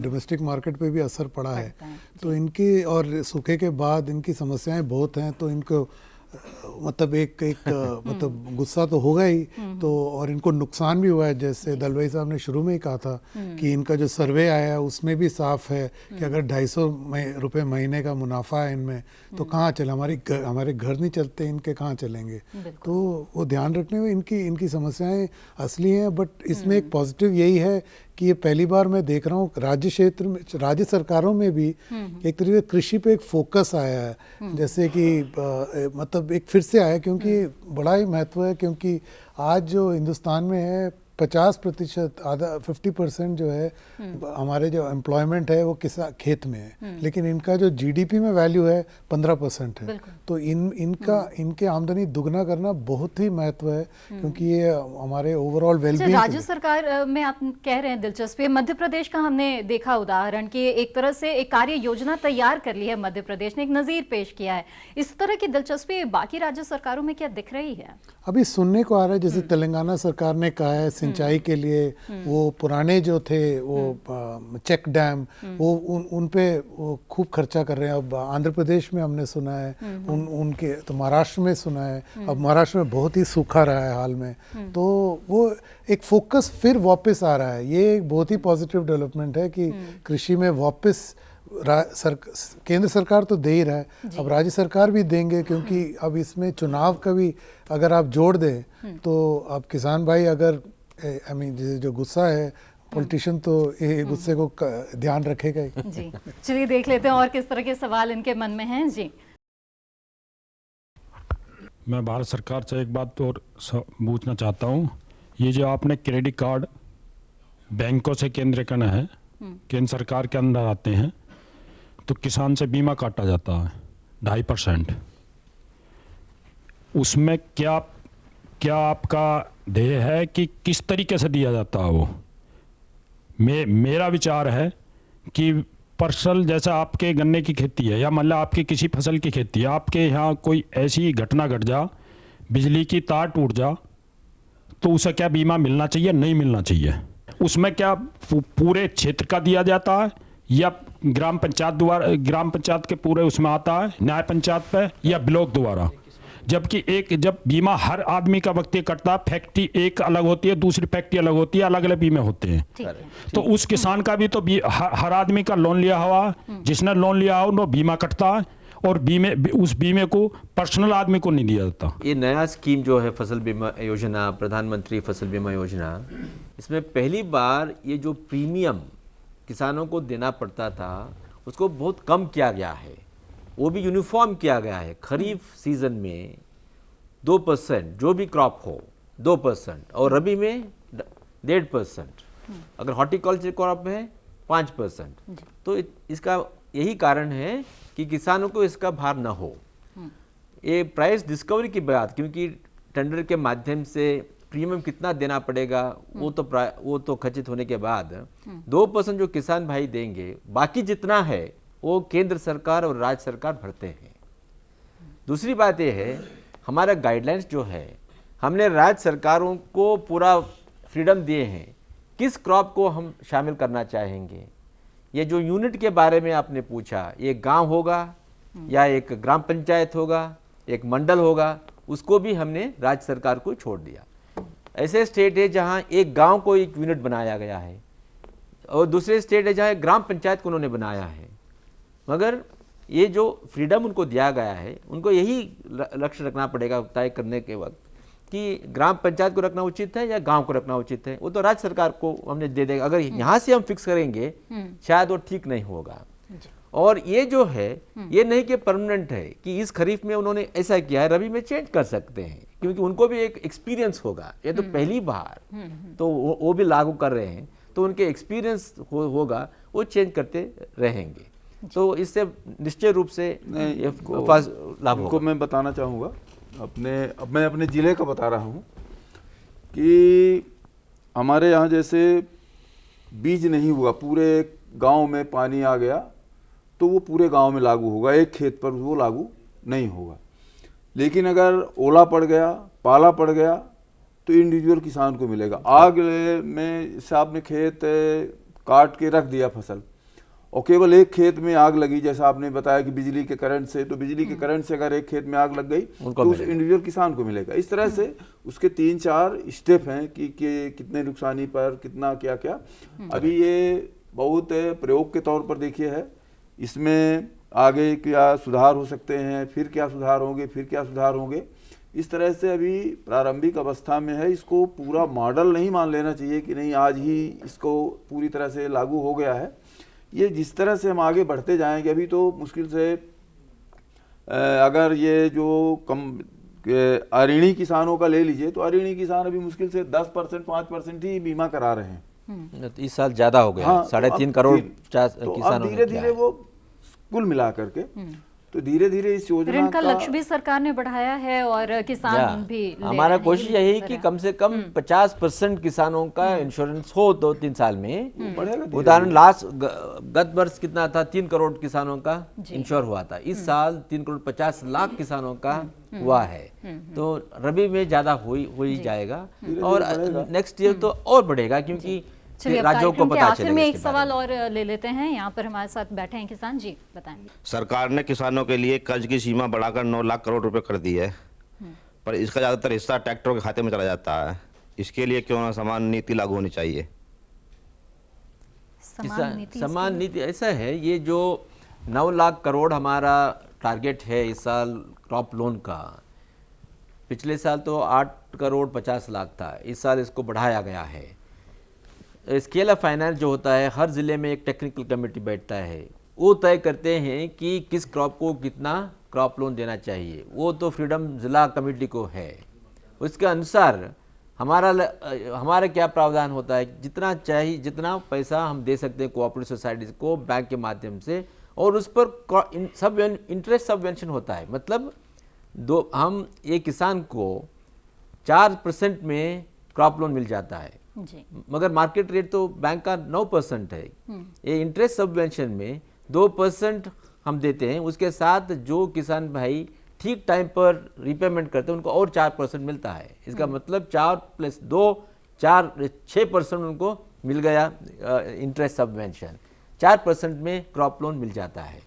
डोमेस्टिक मार्केट पे भी असर पड़ा है। तो इनकी और सूखे के बाद इनकी समस्याएं बहुत हैं, तो इनको मतलब एक मतलब गुस्सा तो होगा ही, तो और इनको नुकसान भी हुआ है। जैसे दलवाई साहब ने शुरू में ही कहा था कि इनका जो सर्वे आया है उसमें भी साफ है कि अगर 250 रुपये महीने का मुनाफा है इनमें तो कहाँ चले, हमारे घर नहीं चलते, इनके कहाँ चलेंगे। तो वो ध्यान रखने में इनकी समस्याएं असली हैं। बट इसमें एक पॉजिटिव यही है कि ये पहली बार मैं देख रहा हूँ राज्य क्षेत्र में, राज्य सरकारों में भी एक तरीके से कृषि पे एक फोकस आया है, जैसे कि मतलब एक फिर से आया, क्योंकि बड़ा ही महत्व है। क्योंकि आज जो हिंदुस्तान में है 50% आधा 50% जो है हमारे जो एम्प्लॉयमेंट है वो खेत में है, लेकिन इनका जो जीडीपी में वैल्यू है 15% है। तो इनके आमदनी दुगना करना बहुत ही महत्व है, क्योंकि ये हमारे ओवरऑल वेलबींग।
राज्य सरकार में आप कह रहे हैं दिलचस्पी, मध्य प्रदेश का हमने देखा उदाहरण कि एक तरह से एक कार्य योजना तैयार कर ली है मध्य प्रदेश ने, एक नजीर पेश किया है। इस तरह की दिलचस्पी बाकी राज्य सरकारों में क्या दिख रही है?
अभी सुनने को आ रहा है जैसे तेलंगाना सरकार ने कहा है सिंचाई के लिए वो पुराने जो थे वो चेक डैम वो उन पे वो खूब खर्चा कर रहे हैं। अब आंध्र प्रदेश में हमने सुना है, उनके तो महाराष्ट्र में सुना है, अब महाराष्ट्र में बहुत ही सूखा रहा है हाल में, तो वो एक फोकस फिर वापस आ रहा है। ये एक बहुत ही पॉजिटिव डेवलपमेंट है कि कृषि में वापस केंद्र सरकार तो दे ही रहा है, अब राज्य सरकार भी देंगे, क्योंकि अब इसमें चुनाव का भी अगर आप जोड़ दें तो अब किसान भाई अगर जो गुस्सा है पॉलिटिशियन तो ये गुस्से को ध्यान रखेगा ही।
जी चलिए देख लेते हैं और किस तरह के सवाल इनके मन में हैं। जी
मैं भारत सरकार से एक बात और पूछना चाहता हूँ, ये जो आपने क्रेडिट कार्ड बैंकों से केंद्रीकरण है, केंद्र सरकार के अंदर आते हैं, तो किसान से बीमा काटा जाता है 2.5%, उसमें क्या आपका ध्येय है कि किस तरीके से दिया जाता है वो? मेरा विचार है कि पर्सनल, जैसा आपके गन्ने की खेती है या मतलब आपकी किसी फसल की खेती है, आपके यहाँ कोई ऐसी घटना घट जा, बिजली की तार टूट जा, तो उसे क्या बीमा मिलना चाहिए, नहीं मिलना चाहिए? उसमें क्या पूरे क्षेत्र का दिया जाता है या ग्राम पंचायत के पूरे उसमें आता है, न्याय पंचायत पे, या ब्लॉक द्वारा? जबकि जब बीमा हर आदमी का व्यक्ति कटता है, फैक्ट्री एक अलग होती है, दूसरी फैक्ट्री अलग होती है, अलग अलग बीमे होते हैं, तो उस किसान का भी तो हर आदमी का लोन लिया हुआ, जिसने लोन लिया हो वो बीमा कटता है, और उस बीमे को पर्सनल आदमी को नहीं दिया जाता।
ये नया स्कीम जो है फसल बीमा योजना, प्रधानमंत्री फसल बीमा योजना, इसमें पहली बार ये जो प्रीमियम किसानों को देना पड़ता था उसको बहुत कम किया गया है, वो भी यूनिफॉर्म किया गया है। खरीफ सीजन में 2% जो भी क्रॉप हो 2%, और रबी में 1.5%, अगर हॉर्टिकल्चर क्रॉप में है 5%। तो इसका यही कारण है कि किसानों को इसका भार न हो। ये प्राइस डिस्कवरी की बात, क्योंकि टेंडर के माध्यम से प्रीमियम कितना देना पड़ेगा वो तो खचित होने के बाद 2% जो किसान भाई देंगे, बाकी जितना है वो केंद्र सरकार और राज्य सरकार भरते हैं। दूसरी बात यह है, हमारा गाइडलाइंस जो है, हमने राज्य सरकारों को पूरा फ्रीडम दिए हैं किस क्रॉप को हम शामिल करना चाहेंगे। ये जो यूनिट के बारे में आपने पूछा, ये गांव होगा या एक ग्राम पंचायत होगा, एक मंडल होगा, उसको भी हमने राज्य सरकार को छोड़ दिया। ऐसे स्टेट है जहां एक गांव को एक यूनिट बनाया गया है, और दूसरे स्टेट है जहां एक ग्राम पंचायत को उन्होंने बनाया है, मगर ये जो फ्रीडम उनको दिया गया है, उनको यही लक्ष्य रखना पड़ेगा तय करने के वक्त कि ग्राम पंचायत को रखना उचित है या गांव को रखना उचित है। वो तो राज्य सरकार को हमने दे देगा। अगर यहाँ से हम फिक्स करेंगे शायद वो ठीक नहीं होगा। और ये जो है ये नहीं कि परमानेंट है कि इस खरीफ में उन्होंने ऐसा किया है, रबी में चेंज कर सकते हैं, क्योंकि उनको भी एक एक्सपीरियंस होगा। ये तो पहली बार तो वो भी लागू कर रहे हैं, तो उनके एक्सपीरियंस होगा, वो चेंज करते रहेंगे। तो इससे निश्चय रूप से लाभ होगा।
मैं बताना चाहूँगा, मैं अपने ज़िले का बता रहा हूँ कि हमारे यहाँ जैसे बीज नहीं हुआ, पूरे गांव में पानी आ गया तो वो पूरे गांव में लागू होगा, एक खेत पर वो लागू नहीं होगा। लेकिन अगर ओला पड़ गया, पाला पड़ गया, तो इंडिविजुअल किसान को मिलेगा। आग में से आपने खेत काट के रख दिया फसल, और केवल एक खेत में आग लगी, जैसा आपने बताया कि बिजली के करंट से, तो बिजली के करंट से अगर एक खेत में आग लग गई तो उस इंडिविजुअल किसान को मिलेगा। इस तरह से उसके 3-4 स्टेप हैं कि कितने नुकसानी पर कितना क्या क्या। अभी ये बहुत प्रयोग के तौर पर देखिए है, इसमें आगे क्या सुधार हो सकते हैं, फिर क्या सुधार होंगे, फिर क्या सुधार होंगे, इस तरह से अभी प्रारंभिक अवस्था में है। इसको पूरा मॉडल नहीं मान लेना चाहिए कि नहीं आज ही इसको पूरी तरह से लागू हो गया है। ये जिस तरह से हम आगे बढ़ते जाएंगे, अभी तो मुश्किल से अगर ये जो अऋणी किसानों का ले लीजिए, तो अऋणी किसान अभी मुश्किल से 10% 5% ही बीमा करा रहे हैं।
इस साल ज्यादा हो गया, 3.5 करोड़ किसान।
तो अब धीरे धीरे वो कुल मिला करके तो धीरे धीरे इस योजना
ऋण का लक्ष्य भी सरकार ने बढ़ाया है और किसान भी ले
हमारा
रहे हैं।
कोशिश यही है कि कम से कम 50% किसानों का इंश्योरेंस हो 2-3 साल में। उदाहरण गत वर्ष कितना था, 3 करोड़ किसानों का इंश्योर हुआ था। इस साल 3 करोड़ 50 लाख किसानों का हुआ है। तो रबी में ज्यादा हो ही जाएगा और नेक्स्ट ईयर तो और बढ़ेगा, क्योंकि राज्यों को पता चलेगा।
में एक सवाल और ले लेते हैं, यहाँ पर हमारे साथ बैठे हैं किसान जी, बताएं।
सरकार ने किसानों के लिए कर्ज की सीमा बढ़ाकर 9 लाख करोड़ रुपए कर दी है, पर इसका ज्यादातर हिस्सा ट्रैक्टरों के खाते में चला जाता है। इसके लिए क्यों ना समान नीति लागू होनी चाहिए?
समान नीति ऐसा है, ये जो 9 लाख करोड़ हमारा टारगेट है इस साल क्रॉप लोन का, पिछले साल तो 8 करोड़ 50 लाख था, इस साल इसको बढ़ाया गया है। स्केल ऑफ फाइनेंस जो होता है, हर ज़िले में एक टेक्निकल कमेटी बैठता है, वो तय करते हैं कि किस क्रॉप को कितना क्रॉप लोन देना चाहिए। वो तो फ्रीडम ज़िला कमेटी को है। उसके अनुसार हमारा क्या प्रावधान होता है, जितना चाहिए, जितना पैसा हम दे सकते हैं कोऑपरेटिव सोसाइटीज़ को बैंक के माध्यम से, और उस पर सब इंटरेस्ट सबवेंशन होता है। मतलब हम एक किसान को 4% में क्रॉप लोन मिल जाता है जी। मगर मार्केट रेट तो बैंक का 9% है। ये इंटरेस्ट सबवेंशन में 2% हम देते हैं, उसके साथ जो किसान भाई ठीक टाइम पर रिपेमेंट करते हैं उनको और 4% मिलता है। इसका मतलब 4 + 2 6% उनको मिल गया इंटरेस्ट सबवेंशन। 4% में क्रॉप लोन मिल जाता है।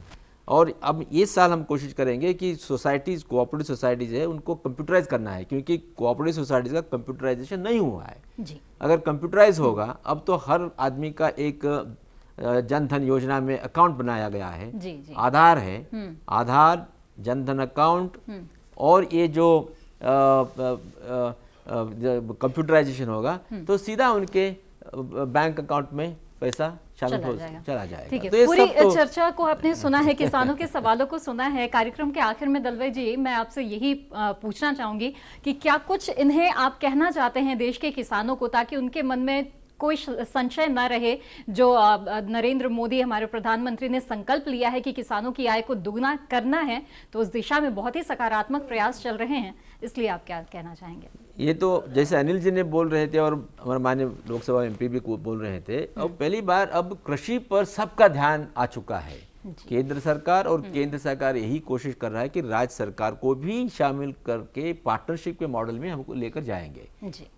और अब ये साल हम कोशिश करेंगे कि सोसाइटीज़, कोऑपरेटिव सोसाइटीज़ है, उनको कंप्यूटराइज करना है, क्योंकि कोऑपरेटिव सोसाइटीज़ का कंप्यूटराइजेशन नहीं हुआ है जी। अगर कंप्यूटराइज होगा, अब तो हर आदमी का एक जनधन योजना में अकाउंट बनाया गया है जी, जी। आधार है, आधार, जनधन अकाउंट, और ये जो कंप्यूटराइजेशन होगा तो सीधा उनके बैंक अकाउंट में पैसा चला जाएगा। ठीक है,
तो पूरी चर्चा को आपने सुना है, किसानों के सवालों को सुना है। कार्यक्रम के आखिर में दलवे जी, मैं आपसे यही पूछना चाहूंगी कि क्या कुछ इन्हें आप कहना चाहते हैं देश के किसानों को, ताकि उनके मन में कोई संशय न रहे। जो नरेंद्र मोदी हमारे प्रधानमंत्री ने संकल्प लिया है कि किसानों की आय को दुगना करना है, तो उस दिशा में बहुत ही सकारात्मक प्रयास चल रहे हैं, इसलिए आप क्या कहना चाहेंगे? ये
तो जैसे अनिल जी ने बोल रहे थे और हमारे माननीय लोकसभा एमपी भी बोल रहे थे, अब पहली बार अब कृषि पर सबका ध्यान आ चुका है। केंद्र सरकार और केंद्र सरकार यही कोशिश कर रहा है कि राज्य सरकार को भी शामिल करके पार्टनरशिप के मॉडल में हमको लेकर जाएंगे।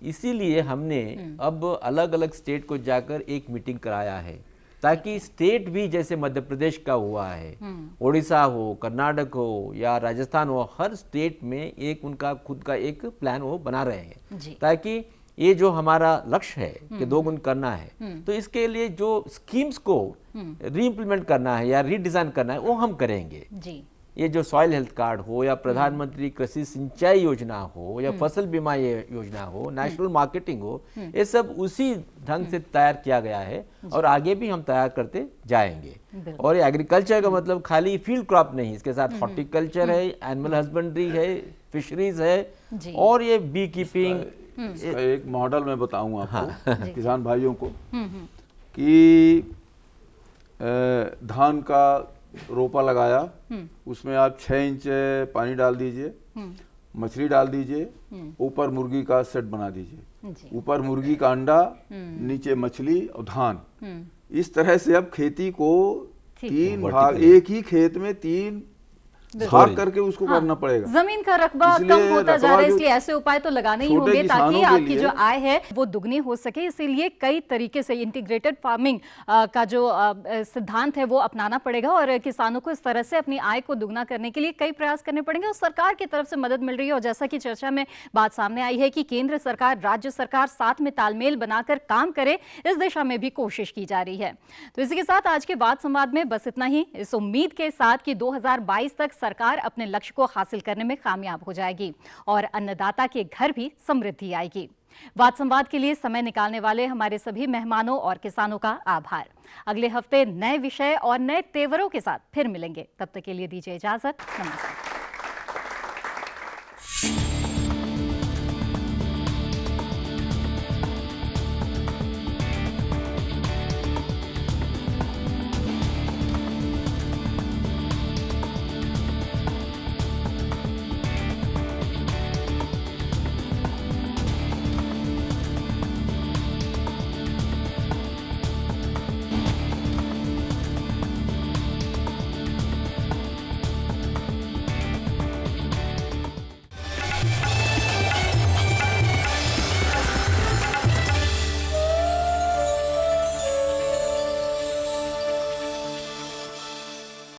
इसीलिए हमने अब अलग अलग स्टेट को जाकर एक मीटिंग कराया है, ताकि स्टेट भी जैसे मध्य प्रदेश का हुआ है, ओडिशा हो, कर्नाटक हो या राजस्थान हो, हर स्टेट में एक उनका खुद का एक प्लान वो बना रहे हैं, ताकि ये जो हमारा लक्ष्य है कि 2 गुना करना है, तो इसके लिए जो स्कीम्स को री-इम्प्लीमेंट करना है या रीडिजाइन करना है वो हम करेंगे जी। ये जो सॉइल हेल्थ कार्ड हो या प्रधानमंत्री कृषि सिंचाई योजना हो या फसल बीमा योजना हो, नेशनल मार्केटिंग हो, ये सब उसी ढंग से तैयार किया गया है और आगे भी हम तैयार करते जाएंगे। और ये एग्रीकल्चर का मतलब खाली फील्ड क्रॉप नहीं, इसके साथ हॉर्टिकल्चर है, एनिमल हस्बेंड्री है, फिशरीज है और ये बी कीपिंग।
इसका एक मॉडल मैं बताऊंगा आपको किसान भाइयों को कि धान का रोपा लगाया, उसमें आप 6 इंच पानी डाल दीजिए, मछली डाल दीजिए, ऊपर मुर्गी का सेट बना दीजिए, ऊपर मुर्गी का अंडा, नीचे मछली और धान। इस तरह से अब खेती को 3 भाग, एक ही खेत में 3 भाग करके उसको करना पड़ेगा।
जमीन का रकबा कम होता जा रहा है, इसलिए ऐसे उपाय तो लगाने ही होंगे ताकि आपकी जो आय है वो दुगनी हो सके। इसीलिए कई तरीके से इंटीग्रेटेड फार्मिंग का जो सिद्धांत है वो अपनाना पड़ेगा और किसानों को इस तरह से अपनी आय को दुगना करने के लिए कई प्रयास करने पड़ेंगे और सरकार की तरफ से मदद मिल रही है। और जैसा कि चर्चा में बात सामने आई है कि केंद्र सरकार, राज्य सरकार साथ में तालमेल बनाकर काम करे, इस दिशा में भी कोशिश की जा रही है। तो इसी के साथ आज के वाद संवाद में बस इतना ही, इस उम्मीद के साथ कि 2022 तक सरकार अपने लक्ष्य को हासिल करने में कामयाब हो जाएगी और अन्नदाता के घर भी समृद्धि आएगी। वाद संवाद के लिए समय निकालने वाले हमारे सभी मेहमानों और किसानों का आभार। अगले हफ्ते नए विषय और नए तेवरों के साथ फिर मिलेंगे, तब तक के लिए दीजिए इजाजत। नमस्कार।